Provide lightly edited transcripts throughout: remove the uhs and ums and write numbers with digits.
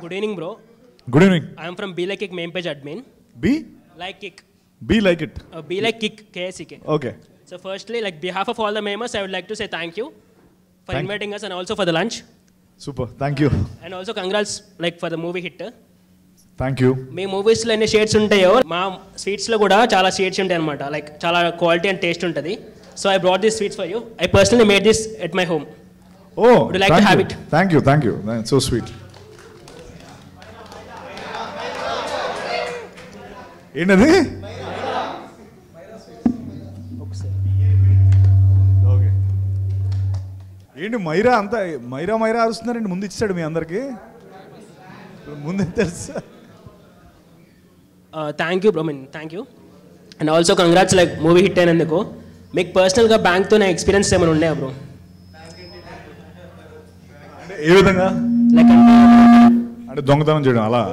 Good evening, bro. Good evening. I am from Be Like Kick main page admin. Be? Like Kick. Be like it. Be Like Kick, KSEK. Okay. So firstly, like behalf of all the members, I would like to say thank you for inviting us and also for the lunch. Super. Thank you. And also congrats like for the movie hit. Thank you. మీ మూవీస్లో ఎన్ని shades ఉంటాయో మా స్వీట్స్లో కూడా చాలా shades ఉంటాయి అనమాట like చాలా quality and taste ఉంటుంది so I brought this sweets for you I personally made this at my home Oh, Would you like to have it? Thank you. Thank you. That's so sweet. ఏంటది? Okay. ఏంటి మైరా అంతా మైరా అరుస్తున్నారండి ముందు ఇచ్చాడు మీ అందరికి ముందు తెలుసా thank you bro thank you and also congrats like movie hit అయినందుకు మీకు పర్సనల్గా బ్యాంక్తో నా ఎక్స్పీరియన్స్ ఏమైనా ఉన్నాయా బ్రో ఏ విధంగా లైక్ అంటే దొంగతనం చేయడం అలా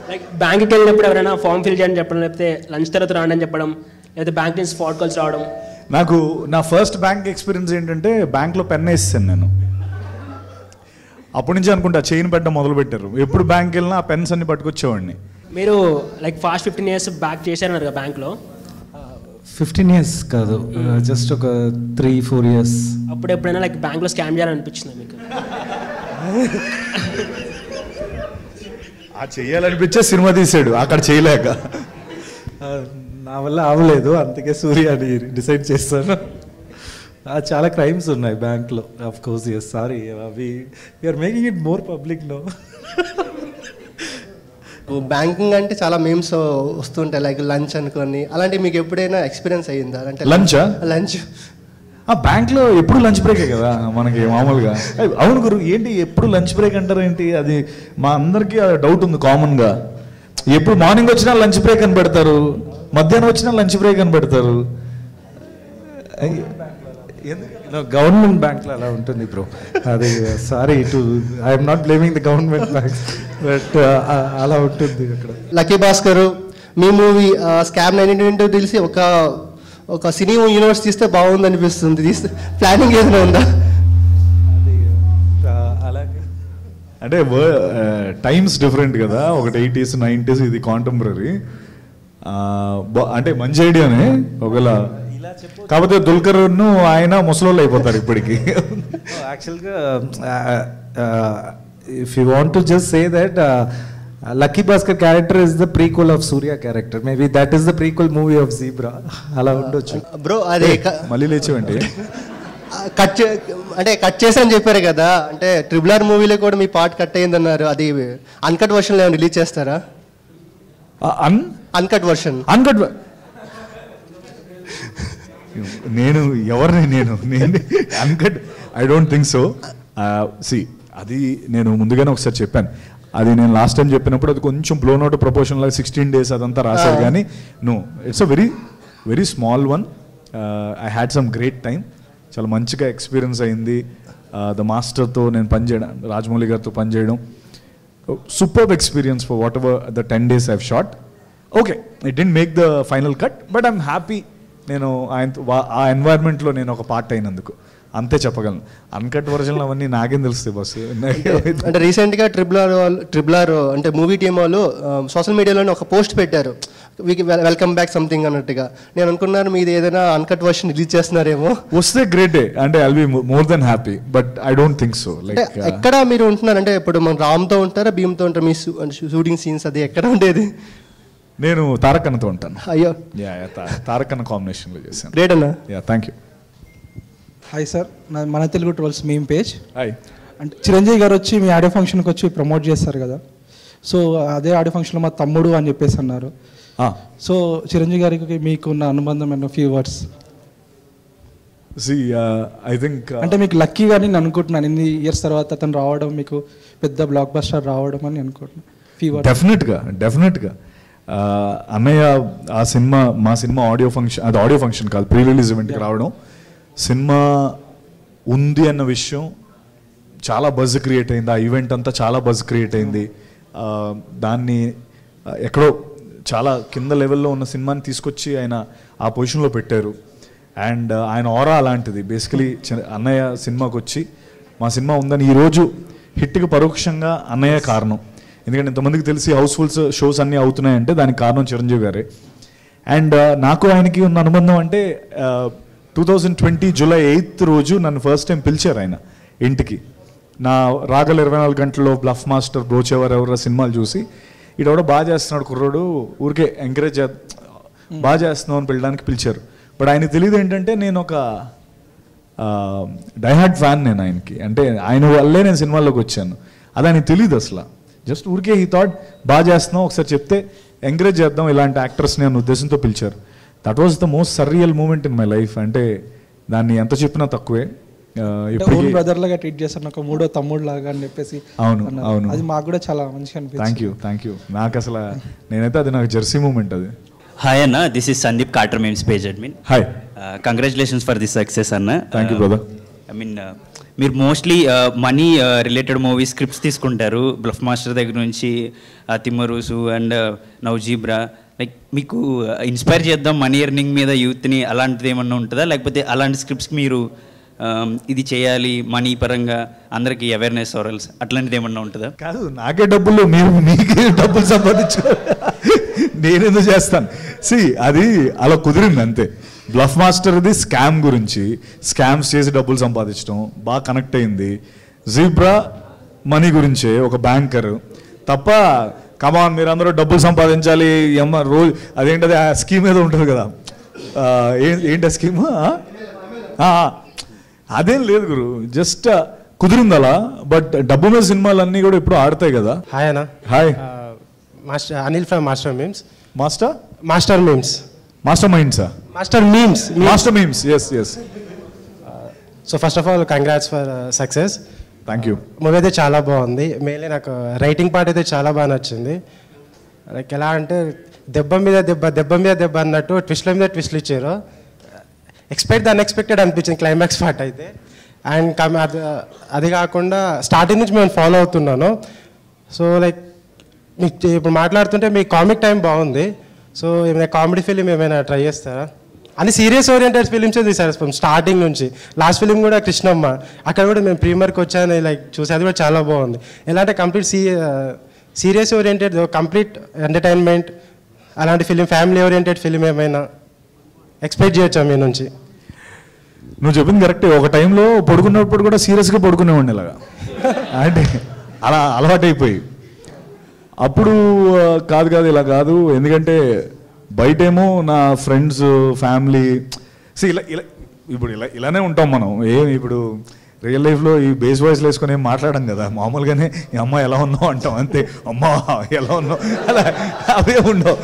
లైక్ బ్యాంక్కి వెళ్ళినప్పుడు ఎవరైనా ఫామ్ ఫిల్ చేయని చెప్పడం లేకపోతే లంచ్ తర్వాత రాండి అని చెప్పడం లేకపోతే బ్యాంక్ నుంచి స్పాట్ కాల్స్ రావడం నాకు నా ఫస్ట్ బ్యాంక్ ఎక్స్పీరియన్స్ ఏంటంటే బ్యాంక్లో పెన్ వేసాను నేను అప్పటి నుంచి అనుకుంటా చైన్ పెట్టడం మొదలు పెట్టారు ఎప్పుడు బ్యాంక్ వెళ్ళినా ఆ పెన్స్ అన్ని పట్టుకొచ్చేవాడిని మీరు లైక్ ఫాస్ట్ 15 years బ్యాక్ చేశారన్నారు కదా బ్యాంక్లో 15 years కాదు జస్ట్ ఒక 3-4 years అప్పుడు ఎప్పుడైనా లైక్ బ్యాంక్లో స్కామ్ చేయాలనిపించింది మీకు ఆ చెయ్యాలనిపించే సినిమా తీసాడు అక్కడ చేయలేక నా వల్ల అవ్వలేదు అందుకే సూర్య అని డిసైడ్ చేస్తాను చాలా క్రైమ్స్ ఉన్నాయి బ్యాంక్లో ఆఫ్ కోర్స్ ఎస్ సారీ అవి you are making it more public no banking అంటే చాలా మేమ్స్ వస్తుంటాయి లైక్ లంచ్ అనుకోని అలాంటి మీకు ఎప్పుడైనా ఎక్స్పీరియన్స్ అయ్యిందా అంటే లంచ్ ఆ బ్యాంక్లో ఎప్పుడు లంచ్ బ్రేకే కదా మనకి మామూలుగా అవును గురు ఏంటి ఎప్పుడు లంచ్ బ్రేక్ అంటారు ఏంటి అది మా అందరికీ డౌట్ ఉంది కామన్గా ఎప్పుడు మార్నింగ్ వచ్చినా లంచ్ బ్రేక్ అని పెడతారు మధ్యాహ్నం వచ్చినా లంచ్ బ్రేక్ అని పెడతారు గవర్నమెంట్ బ్యాంక్లో అలా ఉంటుంది బ్రో అది sorry to I'm not blaming the government bank but అలా ఉంటుంది అక్కడ లక్కీ భాస్కర్ మీ మూవీ స్కామ్ 1922 తెలిసి ఒక సినీ యూనివర్స్ తీస్తే బాగుంది అనిపిస్తుంది తీస్తే ప్లానింగ్ ఏదైనా ఉందా అలాగే అంటే టైమ్స్ డిఫరెంట్ కదా ఒకటి 80s 90s ఇది కాంటెంపరీ అంటే మంచి ఐడియానే ఒకవేళ కాకపోతే దుల్కర్ను ఆయన ముసలోళ్ళు అయిపోతారు ఇప్పటికి యాక్చువల్గా if you want to just say that lucky Bhaskar character is the prequel of Surya character maybe that is the prequel movie of zebra అలా ఉండొచ్చు బ్రో అది మళ్ళీ లేచేవండి కట్ చేసని చెప్పారు కదా అంటే RRR మూవీలో కూడా మీ పార్ట్ కట్ అయిందన్నారు అది అన్కట్ వర్షన్లో ఏమైనా రిలీజ్ చేస్తారా అన్కట్ వర్షన్ నేను ఎవరిని నేను uncut I don't think so see అది నేను ముందుగానే ఒకసారి చెప్పాను అది నేను లాస్ట్ టైం చెప్పినప్పుడు అది కొంచెం బ్లోన్ అవుట్ ప్రపోర్షన్ లాగా 16 days అదంతా రాశారు కానీ no it's a very small one I had some great time చాలా మంచిగా ఎక్స్పీరియన్స్ అయింది ద మాస్టర్తో నేను పనిచేయడం రాజమౌళి గారితో పనిచేయడం superb experience for what ever the 10 days I've shot okay it didn't make the final cut but I'm happy నేను ఆ ఎన్వైర్న్మెంట్లో నేను ఒక పార్ట్ అయినందుకు అంతే చెప్పగలను అన్కట్ వర్జన్లు అవన్నీ నాకేం తెలుస్తాయి బస్సు అంటే రీసెంట్గా RRR అంటే మూవీ టీమ్ వాళ్ళు సోషల్ మీడియాలోనే ఒక పోస్ట్ పెట్టారు వెల్కమ్ బ్యాక్ సంథింగ్ అన్నట్టుగా నేను అనుకున్నాను మీది ఏదైనా అన్కట్ వర్షన్ రిలీజ్ చేస్తున్నారేమో వస్తే గ్రేటే అంటే I'll be more than happy but I don't think so like ఎక్కడ మీరు ఉంటున్నారు అంటే ఇప్పుడు మన రామ్తో ఉంటారా భీమ్తో ఉంటారా మీ షూటింగ్ సీన్స్ అది ఎక్కడ ఉండేది నేను తారకన్నతో ఉంటాను అయ్యో తారకన్న కాంబినేషన్లో చేశాను గ్రేట్ అన్న థ్యాంక్ యూ హాయ్ సార్ నా మన Telugu trolls meme page hi అంటే చిరంజీవి గారు వచ్చి మీ ఆడియో ఫంక్షన్కి వచ్చి ప్రమోట్ చేస్తారు కదా సో అదే ఆడియో ఫంక్షన్లో మా తమ్ముడు అని చెప్పేసి అన్నారు సో చిరంజీవి గారికి మీకు ఉన్న అనుబంధం అన్న ఫ్యూ వర్డ్స్ ఐ థింక్ అంటే మీకు లక్కీగా నేను అనుకుంటున్నాను ఇన్ని ఇయర్స్ తర్వాత అతను రావడం మీకు పెద్ద బ్లాక్ బస్టర్ రావడం అని అనుకుంటున్నాను ఫ్యూ వర్డ్స్ డెఫినెట్గా అన్నయ్య ఆ సినిమా మా సినిమా ఆడియో ఫంక్షన్ కాదు ప్రీ రిలీజ్ ఈవెంట్కి రావడం సినిమా ఉంది అన్న విషయం చాలా బజ్ క్రియేట్ అయింది ఆ ఈవెంట్ అంతా చాలా బజ్ క్రియేట్ అయింది దాన్ని ఎక్కడో చాలా కింద లెవెల్లో ఉన్న సినిమాని తీసుకొచ్చి ఆయన ఆ పొజిషన్లో పెట్టారు అండ్ ఆయన ఆరా అలాంటిది బేసికలీ అన్నయ్య సినిమాకి వచ్చి మా సినిమా ఉందని ఈరోజు హిట్కి పరోక్షంగా అన్నయ్య కారణం. ఎందుకంటే ఇంతమందికి తెలిసి హౌస్ఫుల్ షోస్ అన్నీ అవుతున్నాయంటే దానికి కారణం చిరంజీవి గారే. అండ్ నాకు ఆయనకి ఉన్న అనుబంధం అంటే 2020 జూలై 8th రోజు నన్ను ఫస్ట్ టైం పిలిచారు ఆయన ఇంటికి. నా రాగల 24 గంటల్లో, బ్లఫ్ మాస్టర్, బ్రోచేవర్ ఎవరో సినిమాలు చూసి ఈడెవడో బాగా చేస్తున్నాడు కుర్రోడు, ఊరికే ఎంకరేజ్ బాగా చేస్తున్నావు అని పిలడానికి పిలిచారు. బట్ ఆయనకి తెలియదు ఏంటంటే నేను ఒక డైహార్డ్ ఫ్యాన్ నేను ఆయనకి. అంటే ఆయన వల్లే నేను సినిమాల్లోకి వచ్చాను. అది ఆయనకి తెలియదు అసలు. జస్ట్ ఊరికే హీ థాట్ బాగా చేస్తున్నావు, ఒకసారి చెప్తే ఎంకరేజ్ చేద్దాం ఇలాంటి యాక్టర్స్ని అనే ఉద్దేశంతో పిలిచారు. That was the most surreal moment in my life. అంటే దాన్ని ఎంత చెప్పినా తక్కువే. బ్రదర్ లాగా ట్రీట్ చేస్తాను, ఒక మూడో తమ్ముడు లాగా అని చెప్పేసి. అవును అవును, అది మాకు కూడా చాలా మంచిగా అనిపించింది. Thank you. నాకు అసలు నేనైతే అది నాకు జెర్సీ మూమెంట్ అది. హాయ్ అన్న, this is Sandeep, Carter memes page admin. Hi, congratulations for this success అన్న. Thank you brother. I mean మీరు mostly money related movie scripts తీసుకుంటారు, బ్లఫ్ మాస్టర్ దగ్గర నుంచి తిమ్మరూసు అండ్ నవజీబ్రా. లైక్ మీకు ఇన్స్పైర్ చేద్దాం మనీ ఎర్నింగ్ మీద యూత్ని, అలాంటిది ఏమన్నా ఉంటుందా? లేకపోతే అలాంటి స్క్రిప్ట్స్ మీరు ఇది చేయాలి మనీ పరంగా అందరికీ అవేర్నెస్ ఆరల్స్ అట్లాంటిది ఏమన్నా ఉంటుందా? కాదు, నాకే డబ్బులు, మీరు మీకే డబ్బులు సంపాదించు, నేనెందుకు చేస్తాను? అది అలా కుదిరింది అంతే. బ్లఫ్ మాస్టర్ది స్కామ్ గురించి, స్కామ్స్ చేసి డబ్బులు సంపాదించడం బాగా కనెక్ట్ అయింది. జీబ్రా మనీ గురించే, ఒక బ్యాంకర్ తప్ప. కమాన్ మీరందరూ డబ్బులు సంపాదించాలి రోజు, అదేంటది ఆ స్కీమ్ ఏదో ఉంటుంది కదా, ఏంటి ఆ స్కీమ్? అదేం లేదు గురు, జస్ట్ కుదిరింది అలా. బట్ డబ్బు మీద సినిమాలన్నీ కూడా ఇప్పుడు ఆడతాయి కదా. హాయ్ అన్న. Hi, master Anil from master memes. Master memes, master మైండ్సా? Master memes, yes. So first of all congrats for success. Thank you. Movie అయితే చాలా బాగుంది. మెయిన్లీ నాకు రైటింగ్ పార్ట్ అయితే చాలా బాగా నచ్చింది. లైక్ ఎలా అంటే దెబ్బ మీద దెబ్బ అన్నట్టు ట్విస్ట్ల మీద ట్విస్ట్లు ఇచ్చారు. ఎక్స్పెక్ట్ ద అన్ఎక్స్పెక్టెడ్ అనిపించింది క్లైమాక్స్ పార్ట్ అయితే. అండ్ అది కాకుండా స్టార్టింగ్ నుంచి మేము ఫాలో అవుతున్నాను. సో లైక్ మీకు ఇప్పుడు మాట్లాడుతుంటే మీ కామిక్ టైం బాగుంది. సో ఏమైనా కామెడీ ఫిలిం ఏమైనా ట్రై చేస్తారా? అన్ని సీరియస్ ఓరియంటెడ్ ఫిలిమ్సే తీసారు స్టార్టింగ్ నుంచి. లాస్ట్ ఫిలిం కూడా కృష్ణమ్మ, అక్కడ కూడా మేము ప్రీమియర్కి వచ్చాను, లైక్ చూసి అది కూడా చాలా బాగుంది. ఎలా అంటే complete serious oriented, complete entertainment అలాంటి ఫిలిం, ఫ్యామిలీ ఓరియంటెడ్ ఫిలిం ఏమైనా ఎక్స్పెక్ట్ చేయొచ్చా మీ నుంచి? నువ్వు చెప్పింది కరెక్టే. ఒక టైంలో పడుకున్నప్పుడు కూడా సీరియస్గా పడుకునేవాడిని ఇలాగా, అంటే అలా అలవాటైపోయి. అప్పుడు కాదు ఇలా కాదు, ఎందుకంటే బయటేమో నా ఫ్రెండ్స్, ఫ్యామిలీ ఇప్పుడు ఇలానే ఉంటాం మనం. ఇప్పుడు రియల్ లైఫ్లో ఈ బేస్ వాయిస్లో వేసుకొని ఏం మాట్లాడడం కదా, మామూలుగానే ఈ అమ్మ ఎలా ఉన్నావు అంటాం అంతే. అమ్మ ఎలా ఉన్నావు అలా అవే ఉండవు.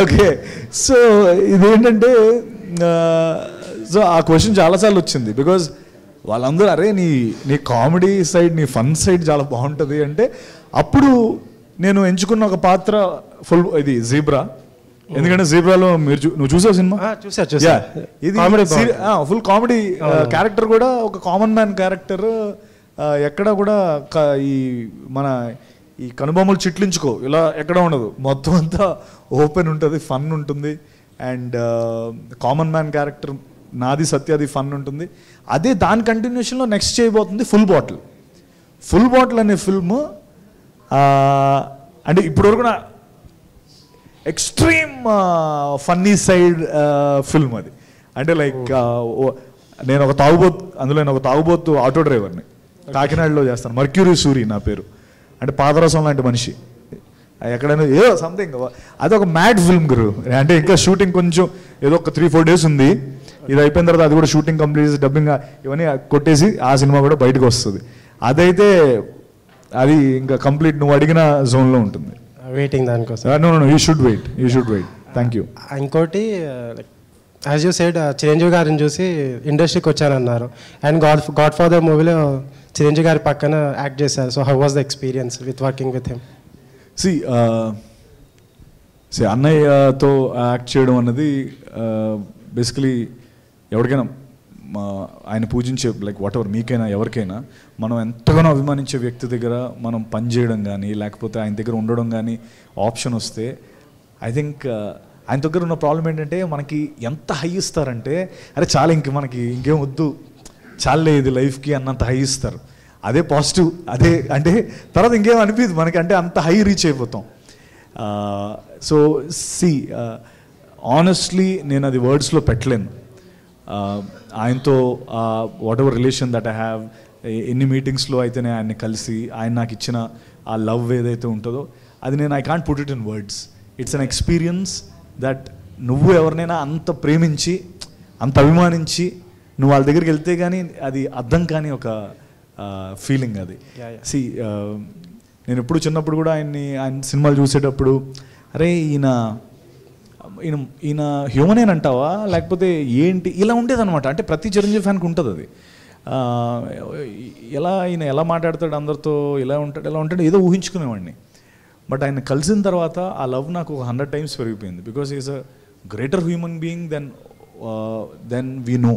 ఓకే, సో ఇదేంటంటే సో ఆ క్వశ్చన్ చాలాసార్లు వచ్చింది. బికాజ్ వాళ్ళందరూ అరే నీ కామెడీ సైడ్, నీ ఫన్ సైడ్ చాలా బాగుంటుంది అంటే, అప్పుడు నేను ఎంచుకున్న ఒక పాత్ర ఇది జీబ్రా. ఎందుకంటే జీబ్రాలో నువ్వు చూసావు సినిమా? ఇది ఫుల్ కామెడీ క్యారెక్టర్ కూడా, ఒక కామన్ మ్యాన్ క్యారెక్టర్. ఎక్కడ కూడా మన ఈ కనుబొమ్మలు చిట్లించుకో ఇలా ఎక్కడ ఉండదు, మొత్తం అంతా ఓపెన్ ఉంటుంది, ఫన్ ఉంటుంది. అండ్ కామన్ మ్యాన్ క్యారెక్టర్ నాది సత్యాది ఫన్ ఉంటుంది. అదే దాని కంటిన్యూషన్లో నెక్స్ట్ చేయబోతుంది ఫుల్ బాటిల్ అనే ఫిల్మ్. అంటే ఇప్పటివరకు నా ఎక్స్ట్రీమ్ ఫన్నీ సైడ్ ఫిల్మ్ అది. అంటే లైక్ నేను ఒక తాగుబోతు ఆటో డ్రైవర్ని కాకినాడలో చేస్తాను. మర్క్యూరీ సూరి నా పేరు. అంటే పాదరసం లాంటి మనిషి. ఎక్కడైనా ఏదో సంథింగ్, అది ఒక మ్యాడ్ ఫిల్మ్ గురు. అంటే ఇంకా షూటింగ్ కొంచెం ఏదో ఒక 3-4 days ఉంది. ఇది అయిపోయిన తర్వాత అది కూడా షూటింగ్ కంప్లీట్ చేసి డబ్బింగ్ ఇవన్నీ కొట్టేసి ఆ సినిమా కూడా బయటకు వస్తుంది. అదైతే అది ఇంకా కంప్లీట్ నువ్వు అడిగిన జోన్లో ఉంటుంది. వెయిటింగ్ దానికోసం. No you should wait. Thank you. ఇంకోటి యాజ్ యూ సెడ్, చిరంజీవి గారిని చూసి ఇండస్ట్రీకి వచ్చానన్నారు. అండ్ గాడ్ ఫాదర్ మూవీలో చిరంజీవి గారి పక్కన యాక్ట్ చేశారు. So how was the experience with working with him? అన్నయ్యతో యాక్ట్ చేయడం అన్నది బేసికలీ ఎవరికైనా ఆయన పూజించే, లైక్ వాట్ ఎవర్, మీకైనా ఎవరికైనా మనం ఎంతగానో అభిమానించే వ్యక్తి దగ్గర మనం పనిచేయడం కానీ, లేకపోతే ఆయన దగ్గర ఉండడం కానీ ఆప్షన్ వస్తే, ఐ థింక్ ఆయన దగ్గర ఉన్న ప్రాబ్లం ఏంటంటే మనకి ఎంత హై ఇస్తారంటే, అరే చాలా మనకి ఇంకేం వద్దు, చాలే ఇది లైఫ్కి అన్నంత హై ఇస్తారు. అదే పాజిటివ్, అదే అంటే తర్వాత ఇంకేం అనిపించదు మనకి, అంటే అంత హై రీచ్ అయిపోతాం. సో సి ఆనెస్ట్లీ నేను అది వర్డ్స్లో పెట్టలేను. ఆయనతో what ever relation that I have, ఎన్ని మీటింగ్స్లో అయితే నేను ఆయన్ని కలిసి ఆయన నాకు ఇచ్చిన ఆ లవ్ ఏదైతే ఉంటుందో అది నేను I can't put it in words. It's an experience that నువ్వు ఎవరినైనా అంత ప్రేమించి అంత అభిమానించి నువ్వు వాళ్ళ దగ్గరికి వెళ్తే కానీ అది అర్థం కాని ఒక ఫీలింగ్ అది. సి నేను ఎప్పుడు చిన్నప్పుడు కూడా ఆయన సినిమాలు చూసేటప్పుడు అరే ఈయన హ్యూమనేనంటావా లేకపోతే ఏంటి ఇలా ఉండేదన్నమాట. అంటే ప్రతి చిరంజీవి ఫ్యాన్కి ఉంటుంది అది. ఈయన ఎలా మాట్లాడతాడు అందరితో, ఎలా ఉంటాడు ఏదో ఊహించుకునేవాడిని. బట్ ఆయన కలిసిన తర్వాత ఆ లవ్ నాకు 100 times పెరిగిపోయింది. Because is a greater human being then we know.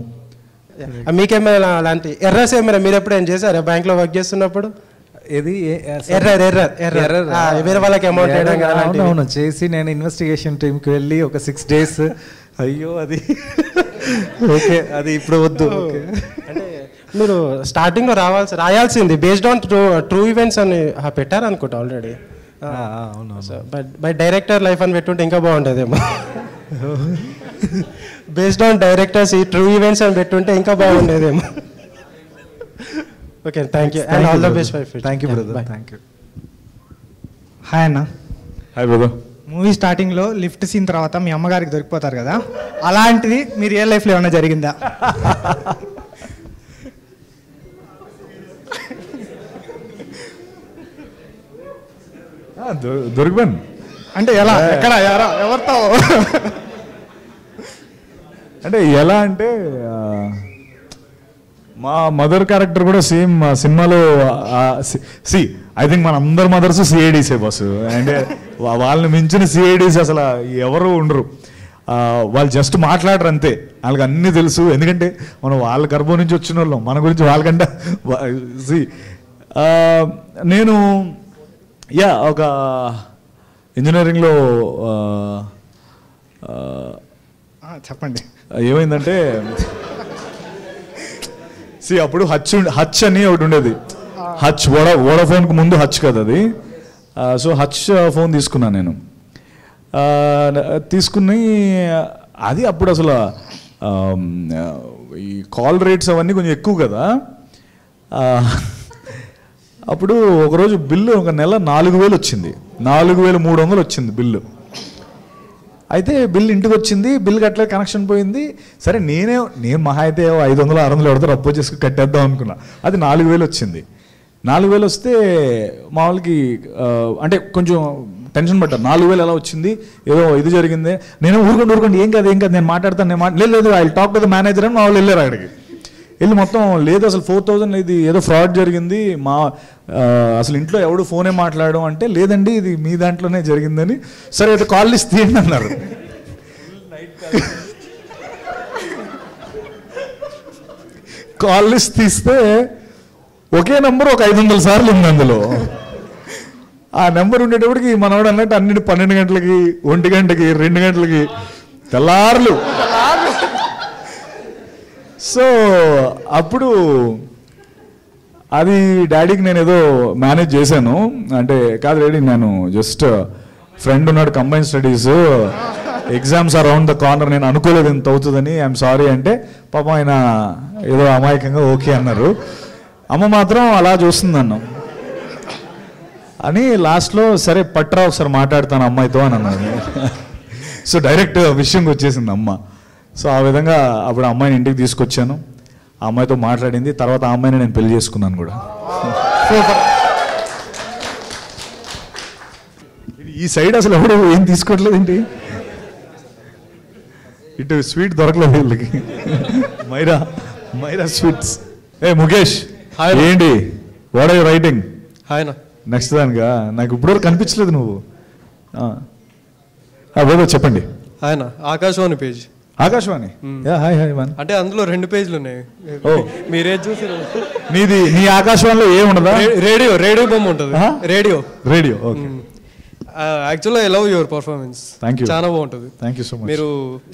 మీకేమైనా అలాంటి ఎర్రర్స్ ఏమైనా మీరు ఎప్పుడైనా చేశారా బ్యాంక్లో వర్క్ చేస్తున్నప్పుడు? ఏది ఎర్రర్ వేరే వాళ్ళకి అమౌంట్ వేయడం అవును చేసి నేను ఇన్వెస్టిగేషన్ టీంకి వెళ్ళి ఒక 6 days అయ్యో అది ఓకే అది ఇప్పుడు వద్దు. అంటే మీరు స్టార్టింగ్లో రాయాల్సింది బేస్డ్ ఆన్ ట్రూ ఈవెంట్స్ అని పెట్టారు అనుకుంటా ఆల్రెడీ. అవును బై డైరెక్టర్ లైఫ్ అని పెట్టుంటే ఇంకా బాగుంటుందేమో. బేస్డ్ ఆన్ డైరెక్టర్స్ ఈ ట్రూ ఈవెంట్స్ అని పెట్టుంటే ఇంకా బాగుండేదేమో. Okay thank you and all the best for future. Thank you brother. Thank you. Hi అన్న. Hi brother. మూవీ స్టార్టింగ్లో లిఫ్ట్ సీన్ తర్వాత మీ అమ్మగారికి దొరికిపోతారు కదా, అలాంటిది మీ రియల్ లైఫ్లో ఏమైనా జరిగిందా? దొరికిపోయాను అంటే ఎలా, ఎక్కడ, ఎవరితో? అంటే ఎలా అంటే మా మదర్ క్యారెక్టర్ కూడా సేమ్ సినిమాలో ఐ థింక్ మన అందరి మదర్స్ సిఐడీసే బస్సు. అంటే వాళ్ళని మించిన సిఐడీస్ అసలు ఎవరు ఉండరు. వాళ్ళు జస్ట్ మాట్లాడరు అంతే, వాళ్ళకి అన్నీ తెలుసు. ఎందుకంటే మనం వాళ్ళ గర్భం నుంచి వచ్చిన వాళ్ళం, మన గురించి వాళ్ళకంటే నేను ఒక ఇంజనీరింగ్లో చెప్పండి ఏమైందంటే అప్పుడు హచ్ అని ఒకటి ఉండేది. హచ్ వోడాఫోన్కి ముందు హచ్ కదా అది. సో హచ్ ఫోన్ తీసుకున్నాను నేను. తీసుకుని అది అప్పుడు అసలు ఈ కాల్ రేట్స్ అవన్నీ కొంచెం ఎక్కువ కదా. అప్పుడు ఒకరోజు బిల్లు ఒక నెల 4,000 వచ్చింది, 4,300 వచ్చింది బిల్లు. అయితే బిల్ ఇంటికి వచ్చింది, బిల్ కట్టలేదు, కనెక్షన్ పోయింది. సరే నేను మహా అయితే 500-600 ఎవరితో రప్పు చేసుకుని కట్టేద్దాం అనుకున్నా. అది 4,000 వచ్చింది. 4,000 వస్తే మా వాళ్ళకి అంటే కొంచెం టెన్షన్ పడ్డారు. 4,000 ఎలా వచ్చింది, ఏదో ఇది జరిగింది. నేను ఊరుకోండి ఏం కాదు నేను మాట్లాడతాను, లేదు I talk to the manager అని మా వాళ్ళు వెళ్ళారు. అక్కడికి వెళ్ళి మొత్తం లేదు అసలు 4,000 ఇది ఏదో ఫ్రాడ్ జరిగింది, అసలు ఇంట్లో ఎవడు ఫోనే మాట్లాడడం అంటే లేదండి ఇది మీ దాంట్లోనే జరిగిందని. సరే అయితే కాల్ లిస్ట్ తీయండి అన్నారు. కాల్ లిస్ట్ తీస్తే ఒకే నెంబర్ ఒక 500 సార్లు ఉంది అందులో. ఆ నెంబర్ ఉండేటప్పటికి మనవాడు అన్నట్టు అన్నిటి 12 గంటలకి, 1 గంటకి, 2 గంటలకి తెల్లార్లు. సో అప్పుడు అది డాడీకి నేను ఏదో మేనేజ్ చేశాను. అంటే కాదు డాడీ, నేను జస్ట్ ఫ్రెండ్ ఉన్నాడు combine studies, exams around the corner, నేను అనుకోలేదు ఎంత అవుతుందని, ఐఎమ్ సారీ అంటే పాపం ఆయన ఏదో అమాయకంగా ఓకే అన్నారు. అమ్మ మాత్రం అలా చూస్తుంది నన్ను అని. లాస్ట్లో సరే పట్రా ఒకసారి మాట్లాడతాను అమ్మాయితో అని అన్నాను. సో డైరెక్ట్ విషయంకి వచ్చేసింది అమ్మ. సో ఆ విధంగా అప్పుడు అమ్మాయిని ఇంటికి తీసుకొచ్చాను, ఆ అమ్మాయితో మాట్లాడింది. తర్వాత ఆ అమ్మాయిని నేను పెళ్లి చేసుకున్నాను కూడా. ఈ సైడ్ అసలు ఎవడు ఏం తీసుకోవట్లేదు ఏంటి, ఇటు స్వీట్ దొరకలేదు వీళ్ళకి. మైరా స్వీట్స్. ముఖేష్ ఏంటి, what are you writing? Next దానిగా నాకు ఇప్పటివరకు కనిపించలేదు నువ్వు. ఏదో చెప్పండి. ఆయన ఆకాశవాణి పేజ్. ఆకాశవాణి హాయ్ మన్. అంటే అందులో 2 పేజీలు ఉన్నాయి. మీరే చూసి నీ ఆకాశవాణిలో ఏముండదా? రేడియో బొమ్మ ఉంటుంది. Radio okay. యాక్చువల్గా ఐ లవ్ యువర్ పర్ఫార్మెన్స్. చాలా బాగుంటుంది. Thank you so much. మీరు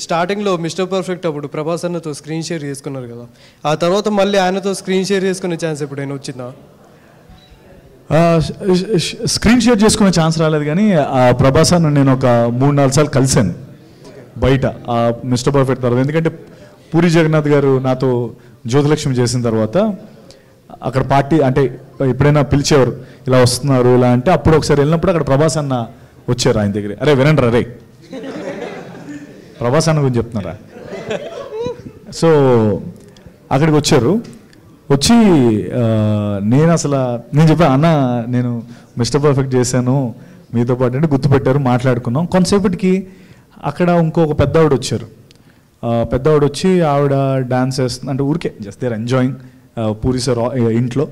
స్టార్టింగ్లో మిస్టర్ పర్ఫెక్ట్ అప్పుడు ప్రభాస్ అన్నతో స్క్రీన్ షేర్ చేసుకున్నారు కదా, ఆ తర్వాత మళ్ళీ ఆయనతో స్క్రీన్ షేర్ చేసుకునే ఛాన్స్ ఎప్పుడైనా వచ్చిందా? స్క్రీన్ షేర్ చేసుకునే ఛాన్స్ రాలేదు కానీ ప్రభాస్ అన్న నేను ఒక 3-4 సార్లు కలిశాను బయట మిస్టర్ పర్ఫెక్ట్ తర్వాత. ఎందుకంటే పూరి జగన్నాథ్ గారు నాతో జ్యోతిలక్ష్మి చేసిన తర్వాత అక్కడ పార్టీ అంటే ఎప్పుడైనా పిలిచేవారు ఇలా వస్తున్నారు ఇలా అంటే, అప్పుడు ఒకసారి వెళ్ళినప్పుడు అక్కడ ప్రభాస్ అన్న వచ్చారు ఆయన దగ్గర. అరే వినండి రే, ప్రభాస్ అన్న గురించి చెప్తున్నారా. సో అక్కడికి వచ్చారు. వచ్చి నేను చెప్పాను అన్న నేను మిస్టర్ పర్ఫెక్ట్ చేశాను మీతో పాటు అంటే గుర్తుపెట్టారు, మాట్లాడుకున్నాం. కొంతసేపటికి అక్కడ ఇంకొక పెద్దవాడు వచ్చారు. పెద్దవాడు వచ్చి ఆవిడ డాన్స్ చేస్తుంది అంటే ఊరికే just there enjoying Puri sir ఇంట్లో.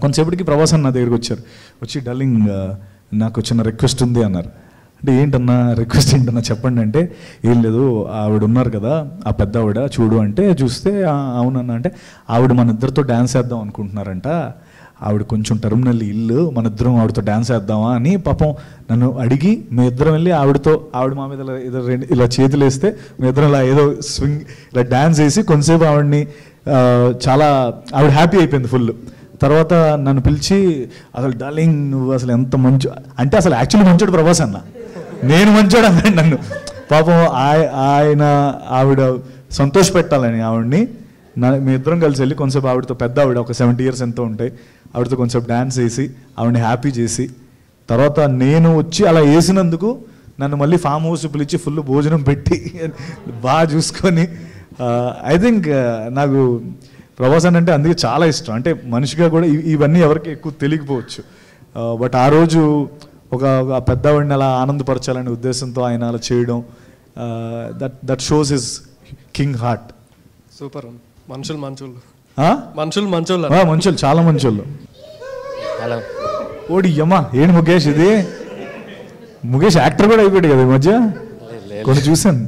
కొంతసేపటికి ప్రభాస్ అన్న దగ్గరికి వచ్చారు. వచ్చి డార్లింగ్ నాకు చిన్న రిక్వెస్ట్ ఉంది అన్నారు. అంటే ఏంటన్నా రిక్వెస్ట్ ఏంటన్నా చెప్పండి అంటే, ఏం లేదు ఆవిడ ఉన్నారు కదా ఆ పెద్ద ఆవిడ చూడు అంటే చూస్తే అవునన్నా అంటే ఆవిడ మన ఇద్దరితో డ్యాన్స్ వేద్దాం అనుకుంటున్నారంట, ఆవిడ కొంచెం టెర్మినల్ ఇల్లు మన ఇద్దరం ఆవిడతో డ్యాన్స్ వేద్దామా అని పాపం నన్ను అడిగి మీ ఇద్దరం వెళ్ళి ఆవిడ మా మీద ఇలా చేతులు వేస్తే మీ ఇద్దరం ఇలా ఏదో స్వింగ్ ఇలా డ్యాన్స్ వేసి కొంతసేపు ఆవిడని చాలా ఆవిడ హ్యాపీ అయిపోయింది ఫుల్. తర్వాత నన్ను పిలిచి అసలు డార్లింగ్ నువ్వు అసలు ఎంత మంచి అంటే అసలు యాక్చువల్లీ మంచోడు ప్రభాస్ అన్న, నేను మంచోడు అన్నాడు నన్ను. పాపం ఆవిడ సంతోష పెట్టాలని ఆవిడ్ని మీ ఇద్దరం కలిసి వెళ్ళి కొంచెంసేపు ఆవిడతో పెద్ద ఆవిడ ఒక 70 years ఎంతో ఉంటాయి ఆవిడతో కొంచెం డ్యాన్స్ వేసి ఆవిడని హ్యాపీ చేసి, తర్వాత నేను వచ్చి అలా వేసినందుకు నన్ను మళ్ళీ ఫామ్ హౌస్ పిలిచి ఫుల్ భోజనం పెట్టి బాగా చూసుకొని ఐ థింక్ నాకు ప్రభాస్ అంటే అందుకే చాలా ఇష్టం. అంటే మనిషిగా కూడా ఇవన్నీ ఎవరికి ఎక్కువ తెలియకపోవచ్చు, బట్ ఆ రోజు ఒక పెద్దవాడిని అలా ఆనందపరచాలనే ఉద్దేశంతో ఆయన అలా చేయడం that shows his king heart. Super మనుషులు చాలా మంచోళ్ళు. హలో ఓడి అమ్మా ఏంటి ముఖేష్ ఇది? ముఖేష్ యాక్టర్ కూడా అయిపోయాడు కదా ఈ మధ్య, కొన్ని చూసాను.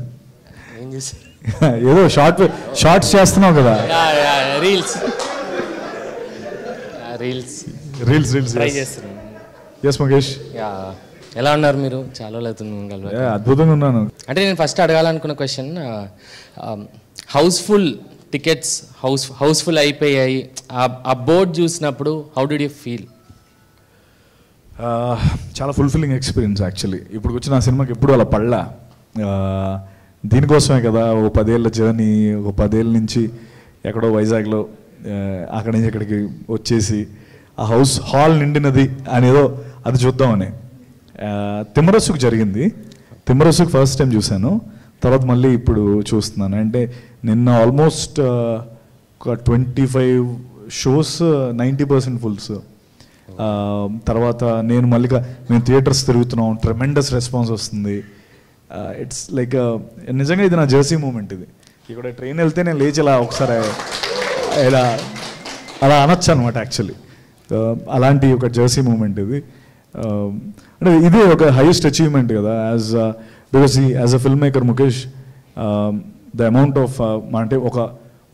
ఏదో షార్ట్స్ చేస్తున్నావు కదా, రీల్స్ ట్రై చేస్తున్నాను. ఎస్ ముఖేష్, ఎలా ఉన్నారు మీరు? చాలా అవుతుంది. అద్భుతంగా ఉన్నాను. అంటే నేను ఫస్ట్ అడగాలనుకున్న క్వశ్చన్, హౌస్ఫుల్ టికెట్స్ హౌస్ఫుల్ అయిపోయాయి, ఆ బోర్డ్ చూసినప్పుడు హౌ డిడ్ యూ ఫీల్? చాలా ఫుల్ఫిల్లింగ్ ఎక్స్పీరియన్స్ యాక్చువల్లీ. ఇప్పుడు వచ్చిన ఆ సినిమాకి ఎప్పుడు అలా పడలా. దీనికోసమే కదా ఒక 10 ఏళ్ళ జర్నీ, ఒక 10 ఏళ్ళ నుంచి ఎక్కడో వైజాగ్లో అక్కడి నుంచి ఇక్కడికి వచ్చేసి ఆ హాల్ నిండినది అనేదో అది చూద్దామని. తిమ్మరసుకు జరిగింది. తిమ్మరసుకు ఫస్ట్ టైం చూశాను, తర్వాత మళ్ళీ ఇప్పుడు చూస్తున్నాను. అంటే నిన్న ఆల్మోస్ట్ ఒక 25 shows 90% ఫుల్స్. తర్వాత మేము థియేటర్స్ తిరుగుతున్నాం, ట్రెమెండస్ రెస్పాన్స్ వస్తుంది. ఇట్స్ లైక్ నిజంగా ఇది నా జెర్సీ మూమెంట్. ఇది ఇక్కడ ట్రైన్ వెళ్తే నేను లేచి ఇలా ఒకసారి ఇలా అలా అనొచ్చు అనమాట యాక్చువల్లీ. అలాంటి ఒక జెర్సీ మూమెంట్ ఇది. అంటే ఇది ఒక హైయెస్ట్ అచీవ్మెంట్ కదా because as a film maker Mukesh, the amount of అంటే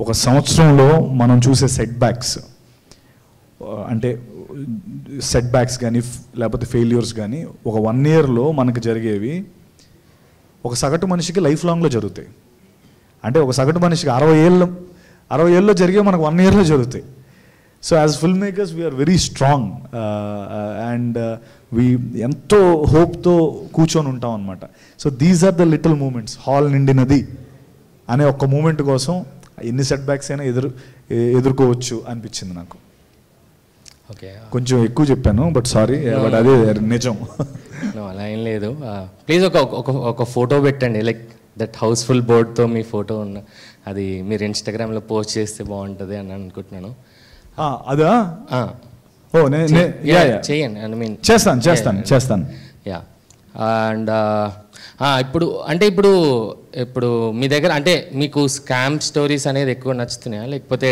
ఒక సంవత్సరంలో మనం చూసే సెట్ బ్యాక్స్ అంటే సెట్ బ్యాక్స్ కానీ లేకపోతే ఫెయిల్యూర్స్ కానీ ఒక 1 yearలో మనకు జరిగేవి ఒక సగటు మనిషికి లైఫ్ లాంగ్లో జరుగుతాయి. అంటే ఒక సగటు మనిషికి 60 ఏళ్ళలో జరిగే మనకు 1 yearలో జరుగుతాయి. So as film makers we're very strong and we ఎంతో హోప్తో కూర్చొని ఉంటాం అనమాట. So these are the little moments. Hall నిండినది అనే ఒక్క మూమెంట్ కోసం ఎన్ని సెట్ బ్యాక్స్ అయినా ఎదుర్కోవచ్చు అనిపించింది నాకు. ఓకే, కొంచెం ఎక్కువ చెప్పాను బట్ సారీ, బట్ అదే నిజం. అలా ఏం లేదు. ప్లీజ్ ఒక ఫోటో పెట్టండి, లైక్ దట్ హౌస్ఫుల్ బోర్డ్తో మీ ఫోటో ఉన్న అది మీరు ఇన్స్టాగ్రామ్లో పోస్ట్ చేస్తే బాగుంటుంది అని అనుకుంటున్నాను. అదా? చేయండి. ఐ మీన్ చేస్తాను. యా. అండ్ ఇప్పుడు మీ దగ్గర అంటే మీకు స్కామ్ స్టోరీస్ అనేది ఎక్కువ నచ్చుతున్నాయా, లేకపోతే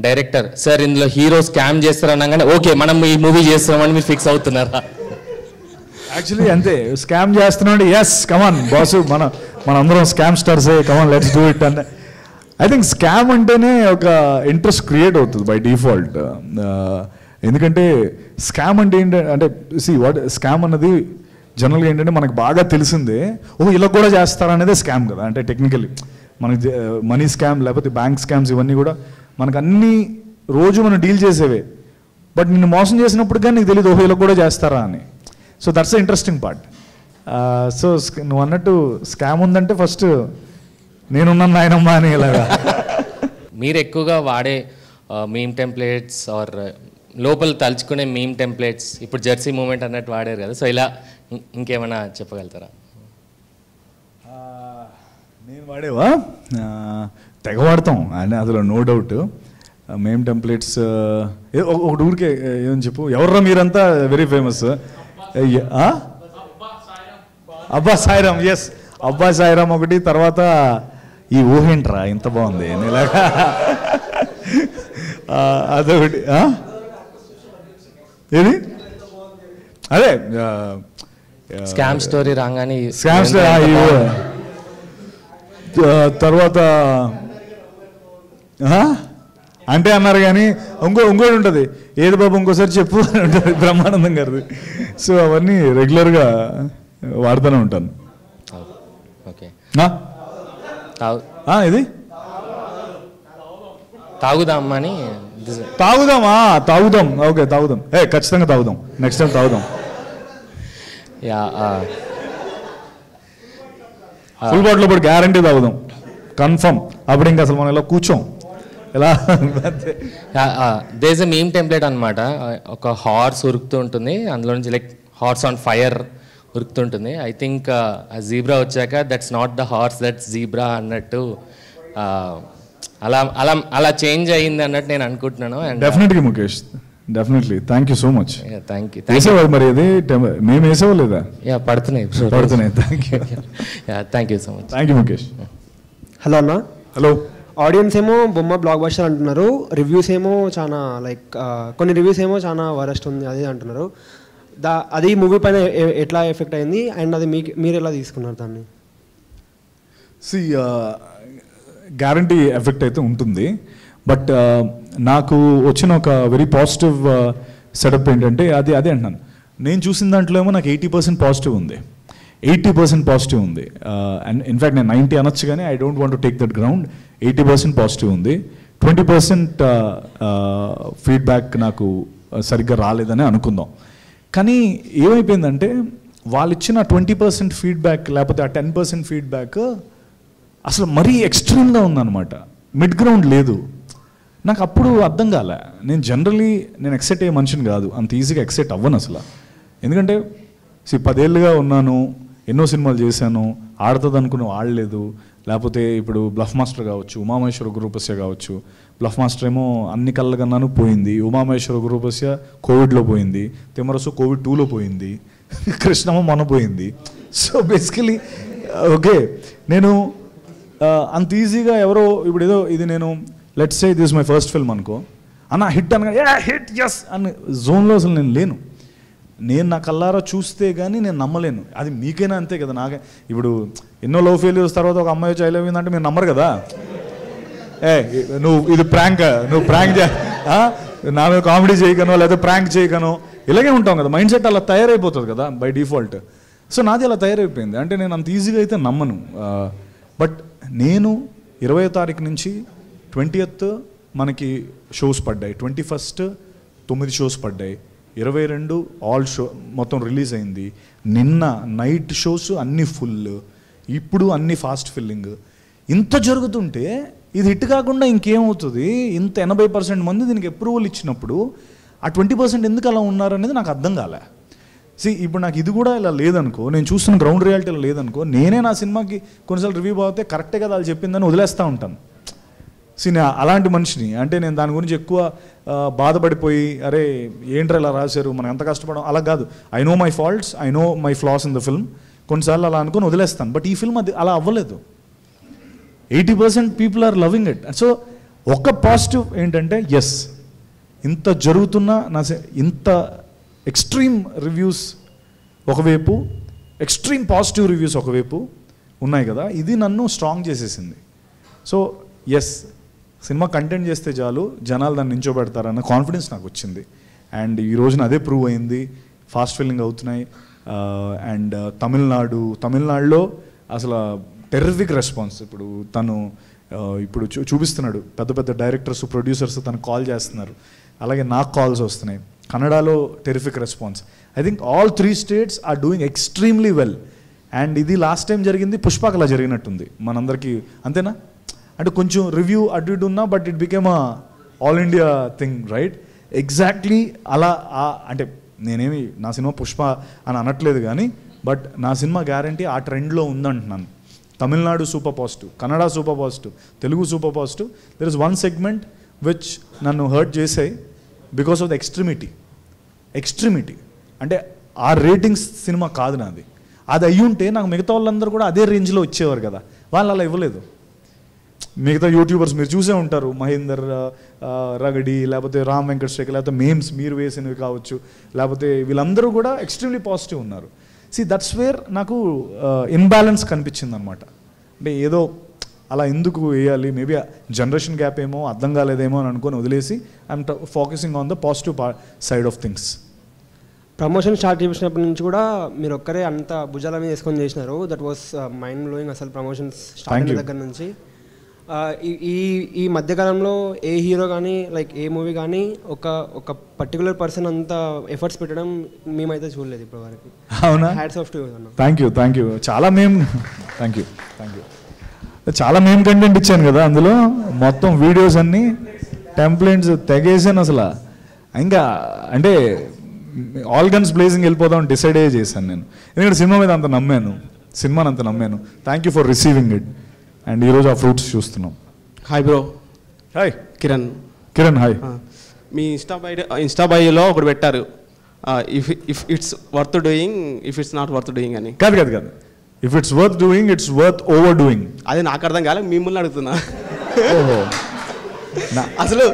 డైరెక్టర్ సార్ ఇందులో హీరో స్కామ్ చేస్తారనగానే ఓకే మనం ఈ మూవీ చేస్తామని మీరు ఫిక్స్ అవుతున్నారా? యాక్చువల్లీ అంతే, స్కామ్ చేస్తున్నాడు, ఎస్ కమాన్ బాసు మనందరం స్కామ్ స్టార్సే, కమాన్ లెట్స్ డూ ఇట్ అంటే. ఐ థింక్ స్కామ్ అంటేనే ఒక ఇంట్రెస్ట్ క్రియేట్ అవుతుంది బై డిఫాల్ట్. ఎందుకంటే స్కామ్ అంటే ఏంటంటే స్కామ్ అన్నది జనరల్గా ఏంటంటే మనకు బాగా తెలిసిందే, ఇలా కూడా చేస్తారనేదే స్కామ్ కదా. అంటే టెక్నికల్లీ మనకి మనీ స్కామ్ లేకపోతే బ్యాంక్ స్కామ్స్ ఇవన్నీ కూడా మనకు అన్ని రోజు మనం డీల్ చేసేవే. బట్ నిన్ను మోసం చేసినప్పుడు కానీ నీకు తెలియదు ఓహో ఇలా కూడా చేస్తారా అని. So that's the interesting part. So నువ్వు అన్నట్టు స్కామ్ ఉందంటే ఫస్ట్ నేనున్నాను నాయనమ్మా అని ఇలాగా. మీరు ఎక్కువగా వాడే మీమ్ టెంప్లెట్స్ ఆర్ లోపల తలుచుకునే మీమ్ టెంప్లెట్స్ ఇప్పుడు జెర్సీ మూమెంట్ అన్నట్టు వాడారు కదా, సో ఇలా ఇంకేమైనా చెప్పగలుగుతారా? నేను వాడేవా తెగ వాడతాం అని అందులో నో డౌట్. మేమ్ టెంప్లెట్స్ ఒకటి ఊరికే ఏమని చెప్పు, ఎవర్రా మీరంతా వెరీ ఫేమస్. అబ్బా సాయిరామ్, ఎస్ అబ్బా సాయిరామ్ ఒకటి. తర్వాత ఈ ఊహేంట్రా ఇంత బాగుంది ఇలాగా అదొకటి. ఏది అదే స్కామ్ స్టోరీ రాగానే స్కామ్ స్టోరీ. తర్వాత అంటే అన్నారు కానీ ఇంకోటి ఉంటుంది, ఏది బాబు ఇంకోసారి చెప్పు అని ఉంటుంది బ్రహ్మానందం గారిది. సో అవన్నీ రెగ్యులర్గా వాడుతూనే ఉంటాను. ఓకే ఇది తాగుదామని తాగుదాం ఓకే తాగుదాం, ఖచ్చితంగా తాగుదాం, నెక్స్ట్ టైం తాగుదాం. ఫుల్ బాటిల్ ఇప్పుడు గ్యారంటీ తాగుదాం కన్ఫర్మ్. అప్పుడు ఇంకా అసలు మనం ఇలా కూర్చోం ఎలా. దేస్ ఎ మీమ్ టెంప్లెట్ అనమాట, ఒక హార్స్ ఉరుకుతూ ఉంటుంది, అందులో నుంచి లైక్ హార్స్ ఆన్ ఫైర్ ఉరుకుతుంటుంది. ఐ థింక్ ఆ జీబ్రా వచ్చాక that's not the horse that's zebra అన్నట్టు అలా అలా అలా చేంజ్ అయ్యింది అన్నట్టు నేను అనుకుంటున్నాను. And definitely Mukesh, definitely thank you so much. Thank you. వేసేవాళ్ళు మరి ఇది మేము వేసేవా లేదా? పడుతున్నాయి. Thank you. Thank you so much. Thank you Mukesh. Hello అన్న. హలో. ఆడియన్స్ ఏమో బొమ్మ బ్లాక్ బస్టర్ అంటున్నారు, రివ్యూస్ ఏమో చాలా లైక్ కొన్ని రివ్యూస్ ఏమో చాలా వరస్ట్ ఉంది అది అంటున్నారు. అది మూవీ పైన ఎట్లా ఎఫెక్ట్ అయింది అండ్ అది మీరు ఎలా తీసుకున్నారు దాన్ని? సి గ్యారంటీ ఎఫెక్ట్ అయితే ఉంటుంది, బట్ నాకు వచ్చిన ఒక వెరీ పాజిటివ్ సెటప్ ఏంటంటే అదే అంటున్నాను, నేను చూసిన దాంట్లో ఏమో నాకు 80% పాజిటివ్ ఉంది, 80% పాజిటివ్ ఉంది. అండ్ ఇన్ఫ్యాక్ట్ నేను 90 అనొచ్చు కానీ I don't want to take that ground. 80% positive ఉంది, 20% ఫీడ్బ్యాక్ నాకు సరిగ్గా రాలేదని అనుకుందాం. కానీ ఏమైపోయిందంటే వాళ్ళు ఇచ్చిన 20% ఫీడ్బ్యాక్ లేకపోతే ఆ 10% ఫీడ్బ్యాక్ అసలు మరీ ఎక్స్ట్రీమ్గా ఉందన్నమాట, మిడ్ గ్రౌండ్ లేదు. నాకు అప్పుడు అర్థం కాలే. నేను జనరలీ నేను ఎక్సెప్ట్ అయ్యే మనిషిని కాదు, అంత ఈజీగా ఎక్సెప్ట్ అవ్వను అసలు. ఎందుకంటే 10 ఏళ్ళుగా ఉన్నాను, ఎన్నో సినిమాలు చేశాను, ఆడుతుంది అనుకుని ఆడలేదు. లేకపోతే ఇప్పుడు బ్లఫ్ మాస్టర్ కావచ్చు, ఉమామహేశ్వర గురుపస్య కావచ్చు. బ్లఫ్ మాస్టర్ ఏమో అన్ని కళ్ళకన్నాను పోయింది, ఉమామహేశ్వర గురుపస్య కోవిడ్లో పోయింది, తిమ్మరసు కోవిడ్ 2లో పోయింది, కృష్ణమ్మ మొన్న పోయింది. సో బేసికలీ ఓకే, నేను అంత ఈజీగా ఎవరో ఇప్పుడు ఏదో ఇది నేను let's say this my first film అనుకో, అన్న హిట్ అనగా హిట్ ఎస్ అని జోన్లో అసలు నేను లేను. నేను నా కల్లారా చూస్తే కానీ నేను నమ్మలేను. అది మీకైనా అంతే కదా. నాకే ఇప్పుడు ఎన్నో లవ్ ఫెయిల్యూర్స్ తర్వాత ఒక అమ్మాయి వచ్చి ఐ లవ్ యూ అంటే మీరు నమ్మరు కదా. నువ్వు ఇది ప్రాంక్, నువ్వు ప్రాంక్ నా మీద కామెడీ చేయకనో లేదా ప్రాంక్ చేయకనో ఇలాగే ఉంటాం కదా. మైండ్ సెట్ అలా తయారైపోతుంది కదా బై డిఫాల్ట్. సో నాది అలా తయారైపోయింది. అంటే నేను అంత ఈజీగా అయితే నమ్మను. బట్ నేను 20వ తారీఖు నుంచి 20th మనకి షోస్ పడ్డాయి, 21st 9 షోస్ పడ్డాయి, 22 ఆల్ షో మొత్తం రిలీజ్ అయింది. నిన్న నైట్ షోస్ అన్నీ ఫుల్, ఇప్పుడు అన్నీ ఫాస్ట్ ఫిల్లింగ్. ఇంత జరుగుతుంటే ఇది హిట్ కాకుండా ఇంకేమవుతుంది? ఇంత 80% మంది దీనికి అప్రూవల్ ఇచ్చినప్పుడు ఆ 20% ఎందుకు అలా ఉన్నారనేది నాకు అర్థం కాలే. ఇప్పుడు నాకు ఇది కూడా ఇలా లేదనుకో, నేను చూస్తున్న గ్రౌండ్ రియాలిటీలో లేదనుకో, నేనే నా సినిమాకి కొన్నిసార్లు రివ్యూ బాగుతే కరెక్టే కదా వాళ్ళు చెప్పిందని వదిలేస్తూ ఉంటాను. నేను అలాంటి మనిషిని. అంటే నేను దాని గురించి ఎక్కువ బాధపడిపోయి అరే ఏంట్రా ఇలా రాశారు మనం ఎంత కష్టపడడం అలా కాదు. I know my faults, I know my floss in the film. కొన్నిసార్లు అలా అనుకుని వదిలేస్తాను. బట్ ఈ ఫిల్మ్ అది అలా అవ్వలేదు. 80% people are loving it. So ఒక పాజిటివ్ ఏంటంటే ఎస్, ఇంత జరుగుతున్నా ఇంత ఎక్స్ట్రీమ్ రివ్యూస్ ఒకవైపు, ఎక్స్ట్రీమ్ పాజిటివ్ రివ్యూస్ ఒకవైపు ఉన్నాయి కదా, ఇది నన్ను స్ట్రాంగ్ చేసేసింది. సో ఎస్, సినిమా కంటెంట్ చేస్తే చాలు జనాలు దాన్ని నించోబెడతారన్న కాన్ఫిడెన్స్ నాకు వచ్చింది. అండ్ ఈ రోజున అదే ప్రూవ్ అయింది. ఫాస్ట్ ఫిల్లింగ్ అవుతున్నాయి. అండ్ తమిళనాడులో అసలు టెర్రిఫిక్ రెస్పాన్స్. ఇప్పుడు తను ఇప్పుడు చూపిస్తున్నాడు, పెద్ద పెద్ద డైరెక్టర్స్ ప్రొడ్యూసర్స్ తను కాల్ చేస్తున్నారు. అలాగే నాకు కాల్స్ వస్తున్నాయి. కన్నడలో terrific response. I think all 3 states are doing extremely well. And ఇది లాస్ట్ టైం జరిగింది పుష్పకలా జరిగినట్టుంది మనందరికీ, అంతేనా? అంటే కొంచెం రివ్యూ అటు ఇటు ఉన్నా but it became a all India thing, right? Exactly అలా. అంటే నేనేమి నా సినిమా పుష్ప అని అనట్లేదు కానీ, బట్ నా సినిమా గ్యారంటీ ఆ ట్రెండ్లో ఉందంటున్నాను. Tamil Nadu super positive, Kannada super positive, Telugu super positive. There is one segment which నన్ను హర్ట్ చేసాయి బికాస్ ఆఫ్ ద ఎక్స్ట్రీమిటీ. అంటే ఆ రేటింగ్స్ సినిమా కాదు నాది. అది అయ్యుంటే నాకు మిగతా వాళ్ళందరూ కూడా అదే రేంజ్లో వచ్చేవారు కదా. వాళ్ళు అలా ఇవ్వలేదు. మిగతా యూట్యూబర్స్ మీరు చూసే ఉంటారు, మహేందర్ రగడి, లేకపోతే రామ్ వెంకటేశ్వర, లేకపోతే మేమ్స్ మీరు వేసినవి కావచ్చు, లేకపోతే వీళ్ళందరూ కూడా ఎక్స్ట్రీమ్లీ పాజిటివ్ ఉన్నారు. దట్స్ వేర్ నాకు ఇన్బ్యాలెన్స్ కనిపించింది అనమాట. అంటే ఏదో అలా ఎందుకు వేయాలి, మేబీ జనరేషన్ గ్యాప్ ఏమో అర్థం కాలేదేమో అని అనుకొని వదిలేసి I'm focusing on the positive side of things. Promotion start చేసినప్పటి నుంచి కూడా మీరు ఒక్కరే అంత భుజాల మీద వేసుకొని చేసినారు. దట్ వాస్ మైండ్ బ్లోయింగ్ అసలు ప్రమోషన్స్ స్టార్ట్ అయిన దగ్గర నుంచి. ఈ మధ్యకాలంలో ఏ హీరో కానీ లైక్ ఏ మూవీ కానీ ఒక పర్టికులర్ పర్సన్ అంత ఎఫర్ట్స్ పెట్టడం మేమైతే చూడలేదు ఇప్పటి వరకు. అవునా? Hats off to you. Thank you. చాలా థ్యాంక్ యూ. చాలా కంటెంట్ ఇచ్చాను కదా అందులో. మొత్తం వీడియోస్ అన్నీ టెంప్లెట్స్ తెగేసాను అసలు. ఇంకా అంటే ఆల్ గన్స్ బ్లేజింగ్ వెళ్ళిపోదాం డిసైడ్ అయ్యే చేశాను నేను. ఎందుకంటే సినిమా మీద అంత నమ్మాను, సినిమాని అంత నమ్మాను. Thank you for receiving it. And ఈరోజు ఆ ఫ్రూట్స్ చూస్తున్నాం. Hi bro. Hi Kiran. Hi. మీ ఇన్స్టా బయోలో ఒకటి పెట్టారు, if it's worth doing, if it's not worth doing అని. కాదు. If it's worth doing, it's worth over doing. అది నాకు అర్థం కాలేదు, మిమ్మల్ని అడుగుతున్నా. అసలు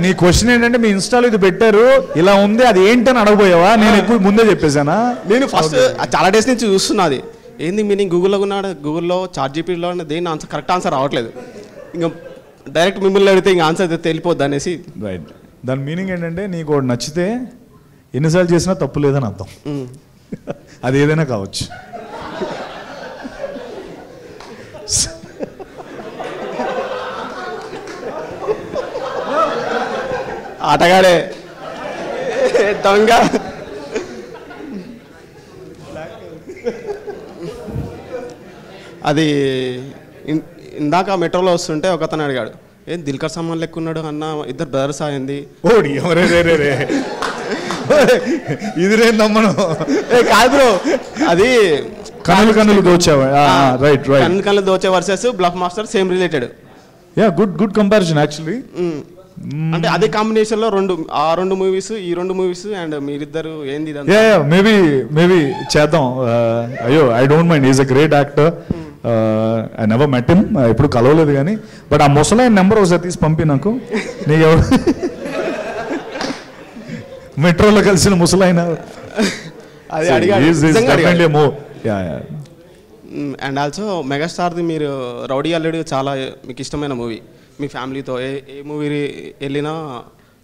నీ క్వశ్చన్ ఏంటంటే మీ ఇన్స్టాలో ఇది పెట్టారు ఇలా ఉంది, అది ఏంటని అడగబోయావా? నేను ఎక్కువ ముందే చెప్పేశానా? నేను ఫస్ట్ చాలా డేస్ నుంచి చూస్తున్నది ఏంది మీనింగ్. గూగుల్లో ChatGPTలో దేని ఆన్సర్ కరెక్ట్ ఆన్సర్ రావట్లేదు. ఇంకా డైరెక్ట్ మిమ్మల్ని అడిగితే ఇంకా ఆన్సర్ అయితే తెలిపోద్ది అనేసి. రైట్. దాని మీనింగ్ ఏంటంటే నీకు నచ్చితే ఎన్నిసార్లు చేసినా తప్పు లేదని అర్థం. అది ఏదైనా కావచ్చు. ఆటగాడే దొంగ. అది ఇందాక మెట్రోలో వస్తుంటే ఒక అతను అడిగాడు, ఏం దిల్కర్ సల్మాన్ లెక్క ఉన్నాడు అన్న, ఇద్దరు బ్రదర్స్ అయింది. ఇది రే నమ్మను. కాదు బ్రో, అది కన్నులు దోచావా? రైట్. కన్నులు దోచే versus bluff master same related. Good comparison actually. అంటే అదే కాంబినేషన్ లో రెండు మూవీస్, ఈ 2 మూవీస్ అండ్ మీరిద్దరు ఏంది మేబీ చేద్దాం. అయ్యో I don't mind, is a great actor. I never met him, ఎప్పుడు కలవలేదు కానీ. బట్ ఆ ముసలాయన నెంబర్ ఒకసారి తీసి పంపి నాకు. నీకు ఎవరు మెట్రోలో కలిసిన ముసలాయన? అండ్ ఆల్సో మెగాస్టార్ది మీరు రౌడీ అల్లుడు చాలా మీకు ఇష్టమైన మూవీ. మీ ఫ్యామిలీతో ఏ మూవీ వెళ్ళినా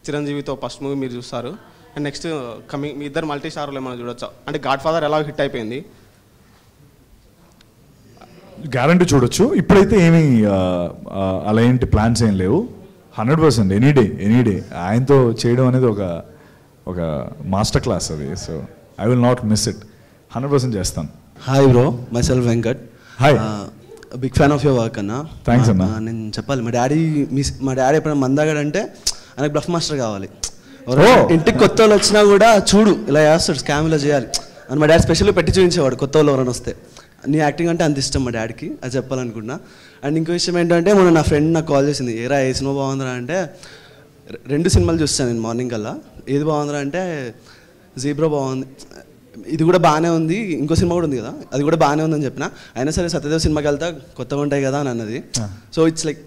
చిరంజీవితో ఫస్ట్ మూవీ మీరు చూస్తారు. అండ్ నెక్స్ట్ కమింగ్ మీ ఇద్దరు మల్టీ స్టార్లు ఏమైనా చూడొచ్చా? అంటే గాడ్ ఫాదర్ ఎలా హిట్ అయిపోయింది, గ్యారంటీ చూడొచ్చు. ఇప్పుడైతే ఏమీ అలా ఏంటి ప్లాన్స్ ఏం లేవు. 100% ఎనీ డే ఆయనతో చేయడం అనేది ఒక మాస్టర్ క్లాస్ అది. So I will not miss it. 100% చేస్తాను. Hi bro, myself Venkat. Hi. Big fan of your work అన్న. థ్యాంక్స్ అన్న. నేను చెప్పాలి, మా డాడీ ఎప్పుడైనా మందాగాడంటే ఆయనకు బ్లఫ్ మాస్టర్ కావాలి. ఇంటికి కొత్త వాళ్ళు వచ్చినా కూడా చూడు ఇలా చేస్తాడు, స్కామ్ ఇలా చేయాలి అని మా డాడీ స్పెషల్గా పెట్టి చూపించేవాడు కొత్త వాళ్ళు ఎవరైనా వస్తే. నీ యాక్టింగ్ అంటే అంత ఇష్టం మా డాడీకి, అది చెప్పాలనుకుంటున్నా. అండ్ ఇంకో విషయం ఏంటంటే మొన్న నా ఫ్రెండ్ నాకు కాల్ చేసింది, ఏరా ఏ సినిమా బాగుందిరా అంటే, 2 సినిమాలు చూస్తాను నేను మార్నింగ్ కల్లా. ఏది బాగుందిరా అంటే జీబ్రా బాగుంది, ఇది కూడా బాగానే ఉంది, ఇంకో సినిమా కూడా ఉంది కదా అది కూడా బాగానే ఉందని చెప్పిన. అయినా సరే సత్యదేవ్ సినిమాకి వెళ్తా కొత్తగా ఉంటాయి కదా అని అన్నది. సో ఇట్స్ లైక్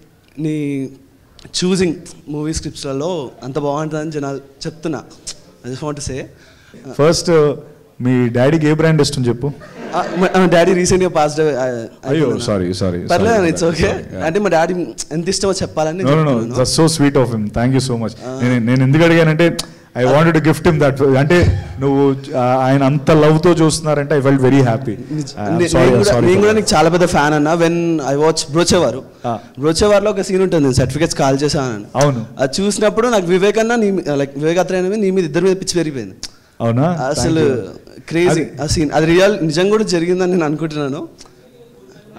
నీ చూసింగ్ మూవీ స్క్రిప్ట్స్లలో అంత బాగుంటుందని జనాలు చెప్తున్నా. I just want to say. First మీ డాడీకి ఏ బ్రాండ్ ఇష్టం చెప్పు. డాడీ రీసెంట్గా పాస్డ్. అయ్యో సారీ పర్లేదు, ఇట్స్ ఓకే. అంటే మా డాడీ ఎంత ఇష్టమో చెప్పాలని. So sweet of him, thank you so much. నేను ఎందుకు అడిగానంటే I wanted to gift him that. అంటే నువ్వు ఆయన అంత లవ్తో చూస్తున్నారంటే ఐ ఫెల్ట్ వెరీ హ్యాపీ. నేను కూడా నీకు చాలా పెద్ద ఫ్యాన్ అన్న. వెన్ ఐ వాచ్ బ్రోచేవారు, బ్రోచేవారులో ఒక సీన్ ఉంటుంది, సర్టిఫికేట్స్ కాల్ చేశాను. అవును, అది చూసినప్పుడు నాకు వివేక్ అన్న లైక్ వివేక్ అత్రేయ నీ మీద ఇద్దరి మీద పిచ్చి పెరిగిపోయింది. అవునా, అసలు క్రేజీ ఆ సీన్. అది రియల్ నిజంగా కూడా జరిగిందని నేను అనుకుంటున్నాను.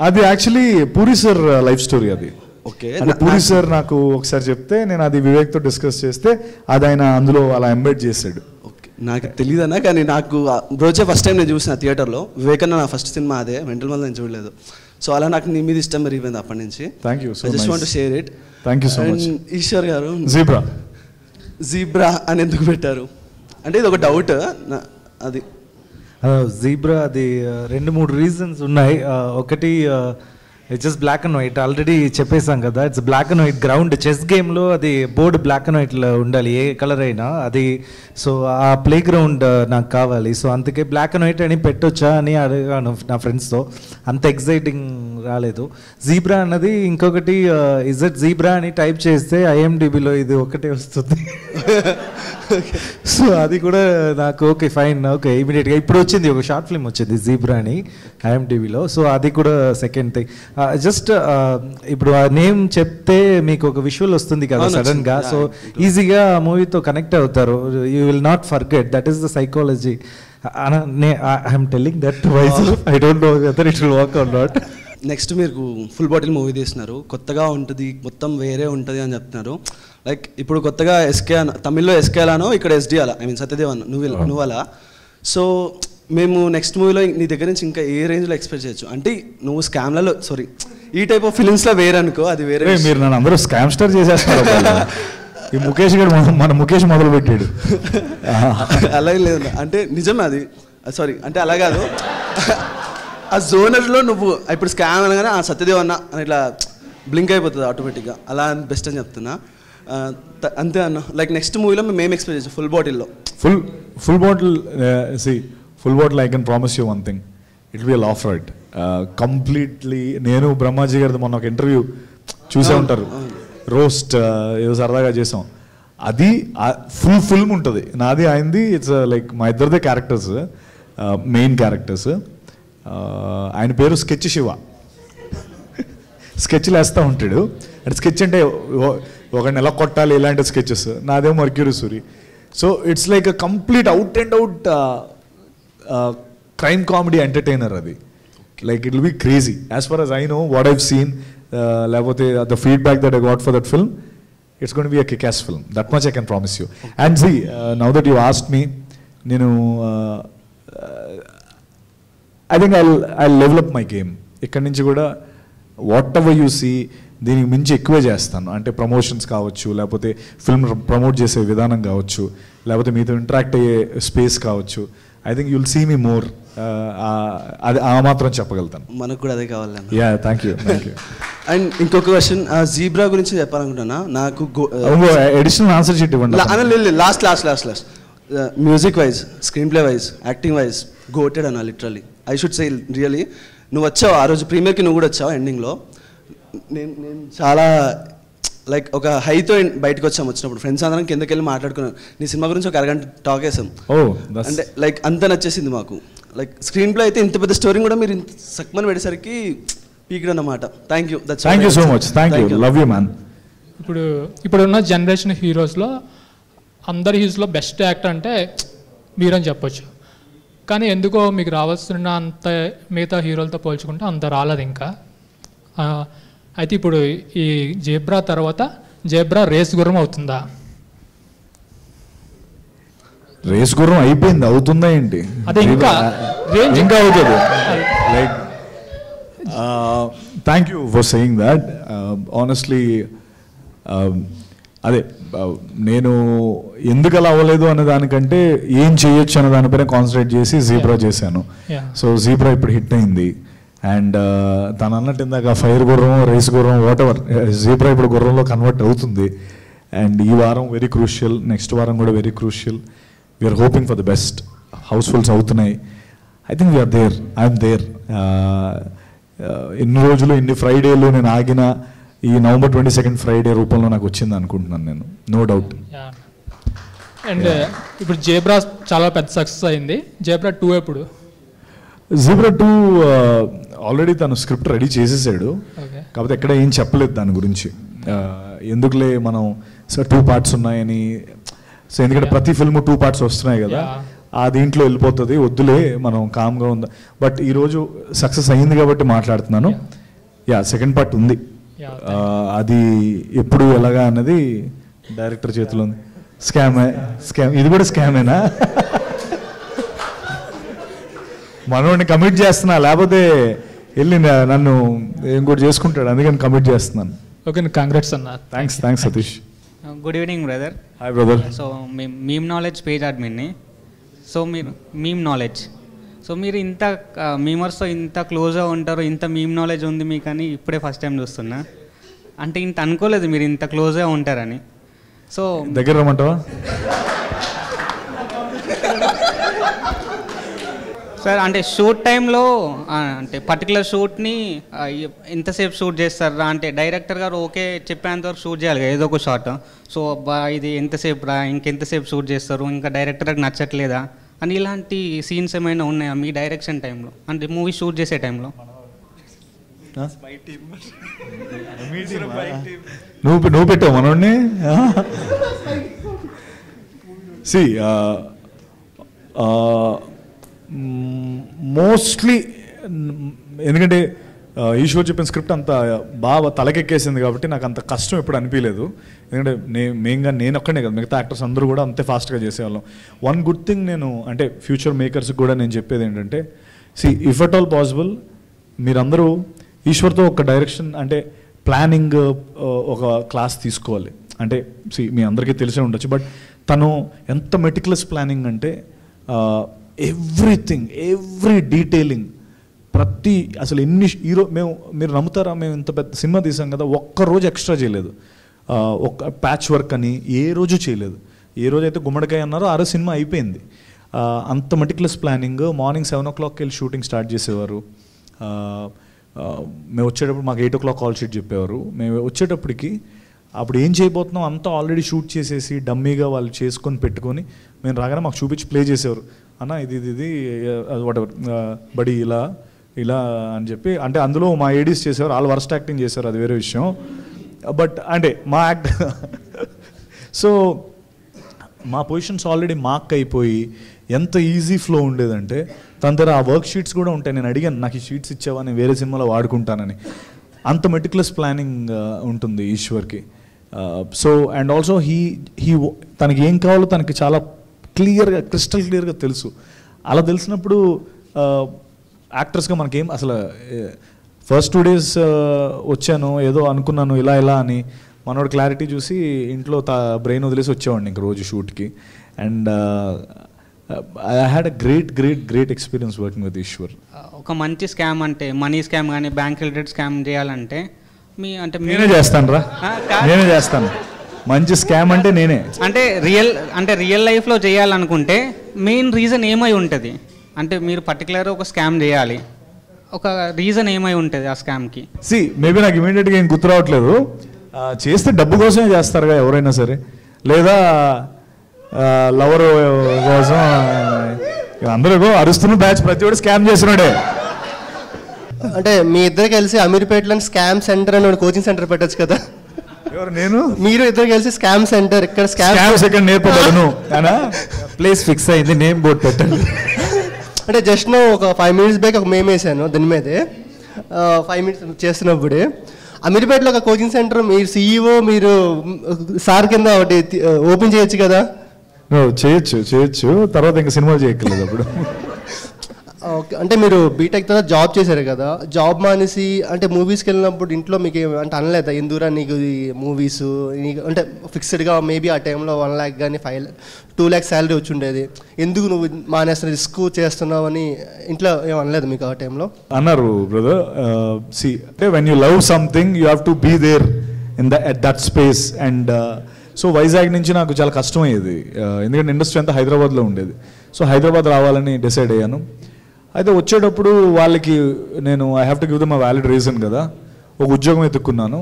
అది actually puri sir life story అది. ఓకే, అంటే పూరి సార్ నాకు ఒకసారి చెప్తే నేను అది వివేక్తో డిస్కస్ చేస్తే అది ఆయన అందులో అలా ఎంబెడ్ చేశాడు. ఓకే, నాకు తెలియదు అన్న, కానీ నాకు బ్రోచే ఫస్ట్ టైం నేను చూసిన థియేటర్లో. వివేక్ అన్న నా ఫస్ట్ సినిమా అదే, మెంటల్ మల్ నేను చూడలేదు. సో అలా నాకు నీ మీద ఇష్టం పెరిగిపోయింది అప్పటి నుంచి. Thank you so much. Just want to share it. Thank you so much. Eshwar garu, Zebra అని ఎందుకు పెట్టారు అంటే ఇది ఒక డౌట్. అది జీబ్రా అది 2-3 రీజన్స్ ఉన్నాయి. ఒకటి it's just black and white, already చెప్పేసాం కదా. It's black and white ground. Chess గేమ్లో అది బోర్డు బ్లాక్ అండ్ వైట్లో ఉండాలి ఏ కలర్ అయినా అది. సో ఆ ప్లే గ్రౌండ్ నాకు కావాలి. సో అందుకే బ్లాక్ అండ్ వైట్ అని పెట్టొచ్చా అని అడిగాను నా ఫ్రెండ్స్తో. అంత ఎక్సైటింగ్ రాలేదు. జీబ్రా అన్నది ఇంకొకటి, ఇజెట్ జీబ్రా అని టైప్ చేస్తే ఐఎండిబిలో ఇది ఒకటే వస్తుంది. సో అది కూడా నాకు ఓకే ఫైన్, ఓకే ఇమీడియట్గా ఇప్పుడు వచ్చింది ఒక షార్ట్ ఫిల్మ్ వచ్చింది జీబ్రా అని ఐఎండిబిలో. సో అది కూడా సెకండ్ థింగ్. జస్ట్ ఇప్పుడు ఆ నేమ్ చెప్తే మీకు ఒక విజువల్ వస్తుంది కదా సడన్గా. సో ఈజీగా మూవీతో కనెక్ట్ అవుతారు. You will not forget. That is the psychology. I'm telling that wise. I don't know whether it will work or not. Next మీరు ఫుల్ బాటిల్ మూవీ తీస్తున్నారు, కొత్తగా ఉంటుంది, మొత్తం వేరే ఉంటుంది అని చెప్తున్నారు. లైక్ ఇప్పుడు కొత్తగా ఎస్కే తమిళ్లో ఎస్కే అలానో ఇక్కడ ఎస్డి అలా, ఐ మీన్ సత్యదేవ్ అన్న నువ్వు అలా. సో మేము నెక్స్ట్ మూవీలో నీ దగ్గర నుంచి ఇంకా ఏ రేంజ్లో ఎక్స్పెక్ట్ చేయొచ్చు? అంటే నువ్వు స్కామ్లలో సారీ ఈ టైప్ ఆఫ్ ఫిలిమ్స్లో వేరే అనుకో, అది వేరే. మీరు నన్ను అందరూ స్కామ్ స్టార్ చేసేస్తారు. ఈ ముఖేష్ గారు మన ముఖేష్ మొదలు పెట్టాడు. అలా లేదు అంటే నిజమే అది. సారీ అంటే అలా కాదు, ఆ జోనర్లో నువ్వు ఇప్పుడు స్కామ్ అనగానే ఆ సత్యదేవ్ అన్న అని ఇట్లా బ్లింక్ అయిపోతుంది ఆటోమేటిక్గా. అలా బెస్ట్ అని చెప్తున్నా అంతే అన్న. లైక్ నెక్స్ట్ మూవీలో మేము ఎక్స్పెక్ట్ చేస్తాం ఫుల్ బాటిల్లో. Full bottle full bottle I can promise you one thing, it be a laugh right completely. నేను బ్రహ్మాజీ గారిది మొన్న ఒక ఇంటర్వ్యూ చూసే ఉంటారు, రోస్ట్ ఏదో సరదాగా చేసాం. అది ఫుల్ ఫిల్మ్ ఉంటుంది నాది ఆయనది. ఇట్స్ లైక్ మా ఇద్దరిదే క్యారెక్టర్స్, మెయిన్ క్యారెక్టర్స్. ఆయన పేరు స్కెచ్ శివ. స్కెచ్లు వేస్తూ ఉంటాడు. అంటే స్కెచ్ అంటే ఒక నెల కొట్టాలి ఇలాంటి స్కెచెస్. నాదేమో Mercury Suri. So it's like a complete out and out crime comedy entertainer అది. Like it will be crazy as far as I know what I've seen. లేకపోతే the feedback that I got for that film, it's going to be a kick-ass film. That much I can promise you. And see, now that you asked me, నేను I think I'll level up my game. ఇక్కడి నుంచి కూడా what ever you see దీనికి మించి ఎక్కువే చేస్తాను. అంటే promotions కావచ్చు, లేకపోతే ఫిల్మ్ ప్రమోట్ చేసే విధానం కావచ్చు, లేకపోతే మీతో ఇంటరాక్ట్ అయ్యే స్పేస్ కావచ్చు. I think you'll see me more. అది ఆ మాత్రం చెప్పగలుగుతాను. మనకు కూడా అదే కావాలి. Yeah, thank you. అండ్ ఇంకొక క్వశ్చన్, జీబ్రా గురించి చెప్పాలనుకుంటున్నా. నాకు అడిషనల్ ఆన్సర్ షీట్ ఇవ్వండి. Last music wise, screen play wise, acting wise goated అన్న literally. I should say really. నువ్వు వచ్చావు ఆ రోజు ప్రీమియర్కి, నువ్వు కూడా వచ్చావు ఎండింగ్లో. నేను చాలా లైక్ ఒక హైతో బయటకు వచ్చినప్పుడు ఫ్రెండ్స్ అందరం కిందకి వెళ్ళి మాట్లాడుకున్నాం. నీ సినిమా గురించి ఒక అరగంట టాక్ వేసాం. అంటే లైక్ అంత నచ్చేసింది మాకు. లైక్ స్క్రీన్ ప్లే అయితే ఇంత పెద్ద స్టోరీ కూడా మీరు ఇంత సక్మని పెట్టేసరికి పీక్డ్ అన్నమాట. Thank you so much. Thank you. Love you man. ఇప్పుడున్న జనరేషన్ హీరోస్లో అందరి హీరోస్లో బెస్ట్ యాక్టర్ అంటే మీరని చెప్పొచ్చు. కానీ ఎందుకో మీకు రావాల్సిన అంత మిగతా హీరోలతో పోల్చుకుంటే అంత రాలేదు ఇంకా. అయితే ఇప్పుడు ఈ జేబ్రా తర్వాత జేబ్రా రేస్ గుర్రం అవుతుందా? రేస్ గుర్రం అయిపోయింది, అవుతుందా ఏంటి? అదే ఇంకా అవుతుంది. Like thank you for saying that. Honestly అదే నేను ఎందుకు అలా అవ్వలేదు అనే దానికంటే ఏం చేయొచ్చు అనే దానిపైన కాన్సన్ట్రేట్ చేసి జీబ్రా చేశాను. సో జీబ్రా ఇప్పుడు హిట్ అయింది. అండ్ తను అన్నట్టు ఇందాక ఫైర్ గుర్రం, రేస్ గుర్రం, వాట్ ఎవర్, జీబ్రా ఇప్పుడు గుర్రంలో కన్వర్ట్ అవుతుంది. అండ్ ఈ వారం వెరీ క్రూషియల్, నెక్స్ట్ వారం కూడా very crucial. We're hoping for the best. Housefulls అవుతున్నాయి. I think we're there, I'm there. ఎన్ని రోజులు, ఎన్ని ఫ్రైడేలు నేను ఆగిన ఈ November 22 ఫ్రైడే రూపంలో నాకు వచ్చింది అనుకుంటున్నాను నేను. No doubt. అండ్ ఇప్పుడు జేబ్రా చాలా పెద్ద సక్సెస్ అయింది. జేబ్రా 2 ఎప్పుడు? జీబ్రా 2 ఆల్రెడీ తను స్క్రిప్ట్ రెడీ చేసేసాడు, కాకపోతే ఎక్కడ ఏం చెప్పలేదు దాని గురించి. ఎందుకులే మనం 2 పార్ట్స్ ఉన్నాయని. సో ఎందుకంటే ప్రతి ఫిల్మ్ 2 పార్ట్స్ వస్తున్నాయి కదా, ఆ దీంట్లో వెళ్ళిపోతుంది, వద్దులే మనం కామ్గా ఉందా. బట్ ఈరోజు సక్సెస్ అయ్యింది కాబట్టి మాట్లాడుతున్నాను. సెకండ్ పార్ట్ ఉంది, అది ఎప్పుడు ఎలాగా అన్నది డైరెక్టర్ చేతిలో ఉంది. స్కామ్ ఇది కూడా స్కామేనా? మనోడిని కమిట్ చేస్తున్నా, లేకపోతే వెళ్ళి నన్ను ఇంకోటి చేసుకుంటాడు, అందుకని కమిట్ చేస్తున్నాను. ఓకే, కంగ్రాట్స్ అన్న. Thanks Satish. Good evening brother. Hi brother. So meme knowledge page అడ్మిన్ని. సో మీరు మీమ్ నాలెడ్జ్, సో మీరు ఇంత మీమర్స్తో ఇంత క్లోజ్గా ఉంటారు, ఇంత మీమ్ నాలెడ్జ్ ఉంది మీకు అని ఇప్పుడే ఫస్ట్ టైం చూస్తున్నా. అంటే ఇంత అనుకోలేదు మీరు ఇంత క్లోజ్గా ఉంటారని. సో దగ్గర రమ్మంటావా? సార్ అంటే షూట్ టైంలో అంటే పర్టికులర్ షూట్ని ఎంతసేపు షూట్ చేస్తారా? అంటే డైరెక్టర్ గారు ఓకే చెప్పేంతవరకు షూట్ చేయాలి కదా ఏదో ఒక షాట్. సో అబ్బా ఇది ఎంతసేపు రా, ఇంకెంతసేపు షూట్ చేస్తారు, ఇంకా డైరెక్టర్కి నచ్చట్లేదా అని ఇలాంటి సీన్స్ ఏమైనా ఉన్నాయా మీ డైరెక్షన్ టైంలో, అంటే మూవీ షూట్ చేసే టైంలో? నువ్వు పెట్టావు మనోడిని. సి మోస్ట్లీ ఎందుకంటే ఈశ్వర్ చెప్పిన స్క్రిప్ట్ అంత బాగా తలకెక్కేసింది కాబట్టి నాకు అంత కష్టం ఎప్పుడు అనిపించలేదు. ఎందుకంటే నేను ఒక్కడే కదా, మిగతా యాక్టర్స్ అందరూ కూడా అంతే ఫాస్ట్గా చేసేవాళ్ళం. వన్ గుడ్ థింగ్ నేను అంటే ఫ్యూచర్ మేకర్స్కి కూడా నేను చెప్పేది ఏంటంటే, ఇఫ్ అట్ ఆల్ పాసిబుల్ మీరందరూ ఈశ్వర్తో ఒక డైరెక్షన్ అంటే ప్లానింగ్ ఒక క్లాస్ తీసుకోవాలి. అంటే మీ అందరికీ తెలిసే ఉండొచ్చు, బట్ తను ఎంత మెటిక్యులస్ ప్లానింగ్ అంటే ఎవ్రీ డీటెయిలింగ్ ప్రతి అసలు ఎన్ని మీరు నమ్ముతారా, మేము ఇంత పెద్ద సినిమా తీసాం కదా, ఒక్కరోజు ఎక్స్ట్రా చేయలేదు. ఒక ప్యాచ్ వర్క్ అని ఏ రోజు చేయలేదు. ఏ రోజైతే గుమ్మడికాయ అన్నారో ఆ రోజు సినిమా అయిపోయింది. అంత మెటిక్యులస్ ప్లానింగ్. మార్నింగ్ 7 o'clock వెళ్ళి షూటింగ్ స్టార్ట్ చేసేవారు. మేము వచ్చేటప్పుడు మాకు 8 o'clock కాల్ షీట్ చెప్పేవారు. మేము వచ్చేటప్పటికి అప్పుడు ఏం చేయబోతున్నాం అంతా ఆల్రెడీ షూట్ చేసేసి డమ్మీగా వాళ్ళు చేసుకొని పెట్టుకొని మేము రాగానే మాకు చూపించి ప్లే చేసేవారు. అన్న ఇది వాటెవర్ బడి ఇలా అని చెప్పి. అంటే అందులో మా ఏడీస్ చేసేవారు, వాళ్ళు వర్స్ట్ యాక్టింగ్ చేశారు, అది వేరే విషయం. బట్ అంటే మా యాక్ట్ సో మా పొజిషన్స్ ఆల్రెడీ మార్క్ అయిపోయి ఎంత ఈజీ ఫ్లో ఉండేదంటే తన దగ్గర ఆ వర్క్ షీట్స్ కూడా ఉంటాయి. నేను అడిగాను, నాకు ఈ షీట్స్ ఇచ్చావా, నేను వేరే సినిమాలో వాడుకుంటానని. అంత మెటిక్యులస్ ప్లానింగ్ ఉంటుంది ఈశ్వర్కి. సో అండ్ ఆల్సో తనకి ఏం కావాలో తనకి చాలా క్లియర్గా క్రిస్టల్ క్లియర్గా తెలుసు. అలా తెలిసినప్పుడు యాక్టర్స్గా మనకేం అసలు ఫస్ట్ 2 days వచ్చాను ఏదో అనుకున్నాను ఇలా అని మనోడు క్లారిటీ చూసి ఇంట్లో బ్రెయిన్ వదిలేసి వచ్చేవాడిని ఇంక రోజు షూట్కి. And I had a great experience working with Eshwar. ఒక మంచి స్కామ్ అంటే మనీ స్కామ్ కానీ బ్యాంక్ రిలేటెడ్ స్కామ్ చేయాలంటే నేనే చేస్తాను. మంచి స్కామ్ అంటే నేనే. అంటే రియల్ లైఫ్లో చేయాలనుకుంటే మెయిన్ రీజన్ ఏమై ఉంటుంది? అంటే మీరు పర్టికులర్ ఒక స్కామ్ చేయాలి, ఒక రీజన్ ఏమై ఉంటుంది ఆ స్కామ్కి? మేబీ నాకు ఇమీడియట్గా ఏం గుర్తు రావట్లేదు. చేస్తే డబ్బు కోసమే చేస్తారుగా ఎవరైనా సరే, లేదా లవర్ కోసం. అందరూ అరుస్తున్న బ్యాచ్ ప్రతి ఒక్కటి స్కామ్ చేస్తున్నాడే. అంటే మీ ఇద్దరు కలిసి అమీర్పేటలో స్కామ్ సెంటర్ అని కోచింగ్ సెంటర్ పెట్టచ్చు కదా. మీరు ఇద్దరు కలిసి స్కామ్ సెంటర్ ఇక్కడ స్కామ్ నేర్పబడును ప్లేస్ ఫిక్స్ అయింది, నేమ్ బోర్డు పెట్టండి. అంటే జస్ట్ ఒక 5 minutes బ్యాక్ ఒక మేమ్ వేసాను దాని మీదే. 5 minutes చేస్తున్నప్పుడే అమీర్పేటలో ఒక కోచింగ్ సెంటర్ మీరు CEO మీరు సార్ కింద ఒకటి ఓపెన్ చేయొచ్చు కదా. చేయొచ్చు తర్వాత ఇంకా సినిమాలు చేయక్కర్లేదు అప్పుడు. ఓకే, అంటే మీరు బీటెక్ తర్వాత జాబ్ చేశారు కదా, జాబ్ మానేసి అంటే మూవీస్కి వెళ్ళినప్పుడు ఇంట్లో మీకు అంటే అనలేదా ఎందుకురా నీకు మూవీస్ నీకు అంటే ఫిక్స్డ్గా మేబీ ఆ టైంలో 1 lakh కానీ 2 lakhs శాలరీ వచ్చి ఉండేది, ఎందుకు నువ్వు మానేస్తున్న రిస్క్ చేస్తున్నావు అని ఇంట్లో ఏం అనలేదు మీకు ఆ టైంలో? అన్నారు బ్రదర్. అంటే when you love something you have to be there at that space. And so Vizag నుంచి నాకు చాలా కష్టమయ్యేది, ఎందుకంటే ఇండస్ట్రీ అంతా హైదరాబాద్లో ఉండేది. సో హైదరాబాద్ రావాలని డిసైడ్ అయ్యాను. అయితే వచ్చేటప్పుడు వాళ్ళకి నేను I have to give them a valid reason కదా, ఒక ఉద్యోగం ఎత్తుక్కున్నాను.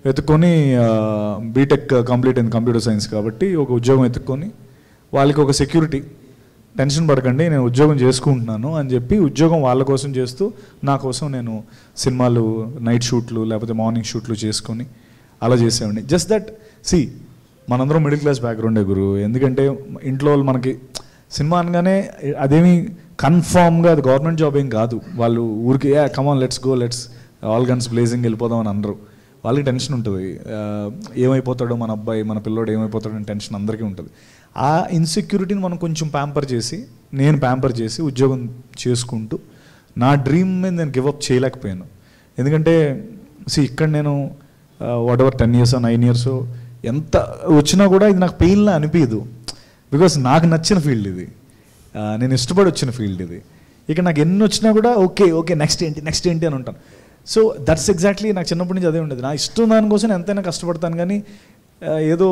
వెతుక్కొని బీటెక్ కంప్లీట్ అయింది కంప్యూటర్ సైన్స్ కాబట్టి ఒక ఉద్యోగం వెతుక్కొని వాళ్ళకి ఒక సెక్యూరిటీ, టెన్షన్ పడకండి నేను ఉద్యోగం చేసుకుంటున్నాను అని చెప్పి ఉద్యోగం వాళ్ళ కోసం చేస్తూ నా కోసం నేను సినిమాలు నైట్ షూట్లు లేకపోతే మార్నింగ్ షూట్లు చేసుకొని అలా చేసేవాడిని. జస్ట్ దట్ సి మనందరం మిడిల్ క్లాస్ బ్యాక్గ్రౌండే గురు. ఎందుకంటే ఇంట్లో వాళ్ళు మనకి సినిమా అనగానే అదేమి కన్ఫామ్గా అది గవర్నమెంట్ జాబ్ ఏం కాదు. వాళ్ళు ఊరికి come on let's go let's all guns blazing వెళ్ళిపోదాం అని అనరు. వాళ్ళకి టెన్షన్ ఉంటుంది, ఏమైపోతాడో మన అబ్బాయి మన పిల్లోడు ఏమైపోతాడో అని టెన్షన్ అందరికీ ఉంటుంది. ఆ ఇన్సెక్యూరిటీని మనం కొంచెం నేను ప్యాంపర్ చేసి ఉద్యోగం చేసుకుంటూ నా డ్రీమ్ మీద నేను గివప్ చేయలేకపోయాను. ఎందుకంటే ఇక్కడ నేను వాట్ ఎవర్ 10 years 9 years ఎంత వచ్చినా కూడా ఇది నాకు పెయిన్లా అనిపించదు. బికాస్ నాకు నచ్చిన ఫీల్డ్ ఇది, నేను ఇష్టపడి వచ్చిన ఫీల్డ్ ఇది. ఇక నాకు ఎన్ని వచ్చినా కూడా ఓకే నెక్స్ట్ ఏంటి అని ఉంటాను. సో దట్స్ ఎగ్జాక్ట్లీ నాకు చిన్నప్పటి నుంచి అదే ఉండేది. నా ఇష్టం దానికోసం ఎంతైనా కష్టపడతాను, కానీ ఏదో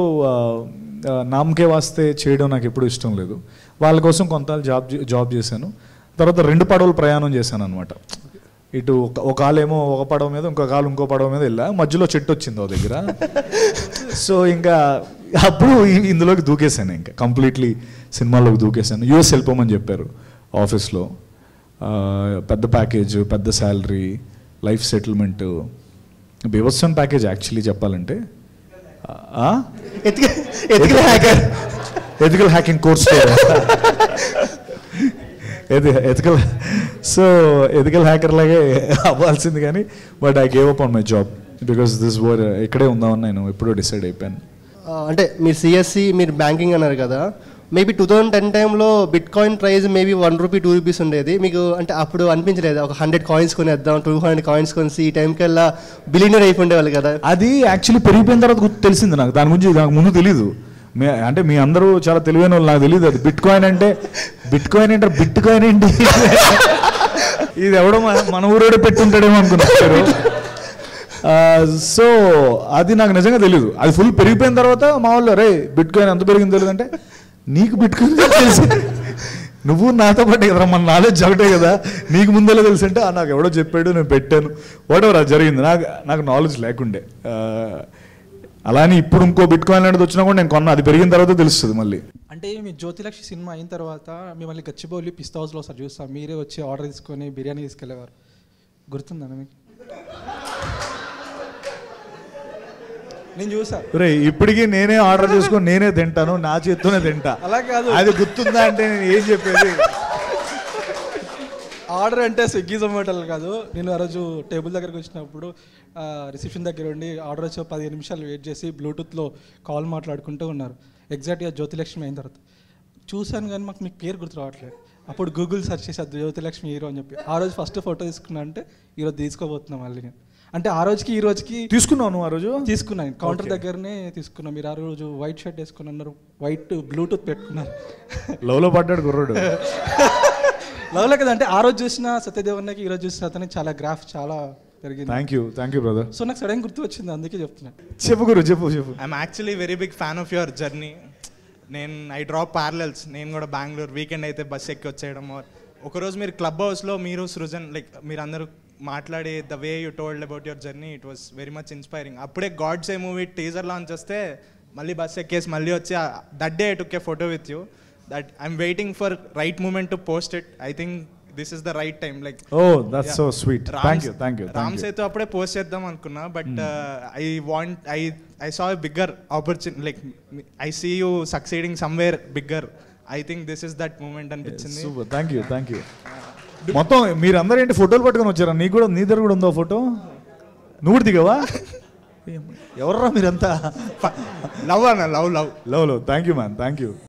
నామకే వాస్తే చేయడం నాకు ఎప్పుడు ఇష్టం లేదు. వాళ్ళ కోసం కొంత జాబ్ చేశాను. తర్వాత 2 పడవలు ప్రయాణం చేశాను అనమాట. ఇటు ఒక కాలేమో ఒక పడవ మీద, ఇంకో కాలు ఇంకో పడవ మీద వెళ్ళా. మధ్యలో చెట్టు వచ్చింది ఓ దగ్గర. సో ఇంకా అప్పుడు ఇందులోకి దూకేశాను, ఇంకా కంప్లీట్లీ సినిమాలోకి దూకేశాను. యూఎస్ వెళ్ళిపోమని చెప్పారు ఆఫీస్లో. పెద్ద ప్యాకేజ్, పెద్ద శాలరీ, లైఫ్ సెటిల్మెంట్, బీభత్సం ప్యాకేజ్ యాక్చువల్లీ చెప్పాలంటే. Ethical hacking course ethical hacker లాగే అవ్వాల్సింది, కానీ but I gave up on my job because this were ఇక్కడే ఉందామని నేను ఎప్పుడో డిసైడ్ అయిపోయాను. అంటే మీరు సిఎస్సి, మీరు బ్యాంకింగ్ అన్నారు కదా, మేబీ 2010 టైంలో బిట్ కాయిన్ ప్రైస్ మేబీ ₹1 ₹2 ఉండేది. మీకు అంటే అప్పుడు అనిపించలేదు ఒక 100 కాయిన్స్ కొనేద్దాం, 200 కాయిన్స్ కొనేసి ఈ టైంకి వెళ్ళా బిలియనర్ అయిపోయిండేవాళ్ళు కదా? అది యాక్చువల్లీ పెరిగిపోయిన తర్వాత తెలిసింది నాకు. దాని గురించి నాకు ముందు తెలీదు. అంటే మీ అందరూ చాలా తెలివైన వాళ్ళు, నాకు తెలియదు అది బిట్ కాయిన్ అంటే బిట్ కాయిన్ ఏంటి ఇది ఎవడో మన ఊరోడే పెట్టుంటాడేమో అనుకున్నారు. సో అది నాకు నిజంగా తెలియదు. అది ఫుల్ పెరిగిపోయిన తర్వాత మా వాళ్ళు రే బిట్ కాయిన్ ఎంత పెరిగింది తెలియదు అంటే, నీకు బిట్ కాయిన్ తెలిసి నువ్వు నాతో పాటే కదా, మన నాలెడ్జ్ ఒకటే కదా, నీకు ముందెలా తెలుసు అంటే నాకు ఎవడో చెప్పాడు నేను పెట్టాను వాట్ ఎవర్ అది జరిగింది. నాకు నాలెడ్జ్ లేకుండే. అలానే ఇప్పుడు ఇంకో బిట్ కాయిన్ అనేది వచ్చినా కూడా నేను కొన్నా, అది పెరిగిన తర్వాత తెలుస్తుంది మళ్ళీ. అంటే మీ జ్యోతిలక్ష్మి సినిమా అయిన తర్వాత మిమ్మల్ని గచ్చిబౌలి పిస్తా హౌస్లో ఒకసారి చూస్తాం, మీరే వచ్చి ఆర్డర్ తీసుకొని బిర్యానీ తీసుకెళ్ళేవారు, గుర్తుందా మీకు? నేను చూసా. రే ఇప్పటికీ నేనే ఆర్డర్ చేసుకొని నేనే తింటాను, నా చేత్తోనే తింటా. అలా కాదు, అది గుర్తుందా అంటే నేను ఏం చెప్పేది. ఆర్డర్ అంటే స్విగ్గీ జొమాటోలు కాదు. నేను ఆ రోజు టేబుల్ దగ్గరకు వచ్చినప్పుడు రిసెప్షన్ దగ్గర ఉండి ఆర్డర్ వచ్చి 15 నిమిషాలు వెయిట్ చేసి బ్లూటూత్లో కాల్ మాట్లాడుకుంటూ ఉన్నారు. ఎగ్జాక్ట్గా జ్యోతిలక్ష్మి అయిన తర్వాత చూశాను, కానీ మీకు పేరు గుర్తు రావట్లేదు. అప్పుడు గూగుల్ సెర్చ్ చేసి అది జ్యోతిలక్ష్మి హీరో అని చెప్పి ఆ రోజు ఫస్ట్ ఫోటో తీసుకున్నా. అంటే ఈరోజు తీసుకోబోతున్నాం మళ్ళీ. అంటే ఆ రోజుకి ఈ రోజుకి తీసుకున్నాను. ఆ రోజు తీసుకున్నాను కౌంటర్ దగ్గరనే తీసుకున్నాను. మీరు ఆ రోజు వైట్ షర్ట్ వేసుకుని ఉన్నారు, వైట్ బ్లూటూత్ పెట్టుకున్నారు. లవ్లో పడ్డాడు గుర్రాడు. లవ్లో కదా, అంటే ఆ రోజు చూసిన సత్యదేవన్నకి ఈ రోజు చూసిన అతనికి చాలా గ్రాఫ్ చాలా పెరిగింది. Thank you brother. సో నాకు సడన్ గుర్తు వచ్చింది, అందుకే చెప్తున్నా. చెప్పు గురు చెప్పు. I'm actually very big fan of your journey. I draw parallels. నేను కూడా బెంగళూరు వీకెండ్ అయితే బస్ ఎక్కి వచ్చేయడం. ఒకరోజు మీరు క్లబ్ హౌస్లో మీరు సృజన్ మీరు అందరూ మాట్లాడి the way you told about your journey, it was very much inspiring. అప్పుడే గాడ్స్ ఏ మూవీ టీజర్ లాంచ్ వస్తే మళ్ళీ బస్ ఎక్కేసి మళ్ళీ వచ్చి that day I took A photo with you. that I'm waiting for right moment to post it. I think this is the right time. Oh, that's so sweet. Thank you. Ram Setu appude post cheddam anukunna, but I saw a bigger opportunity. I see you succeeding somewhere bigger. I think this is that moment అనిపించింది. Super. Thank you. మొత్తం మీరందరూ ఏంటి ఫోటోలు పట్టుకొని వచ్చారా? నీ దగ్గర కూడా ఉందో ఫోటో? నువ్వు కూడా దిగవా? ఎవర్రా మీరంతా? లవ్ అన్న love. Thank you man, thank you.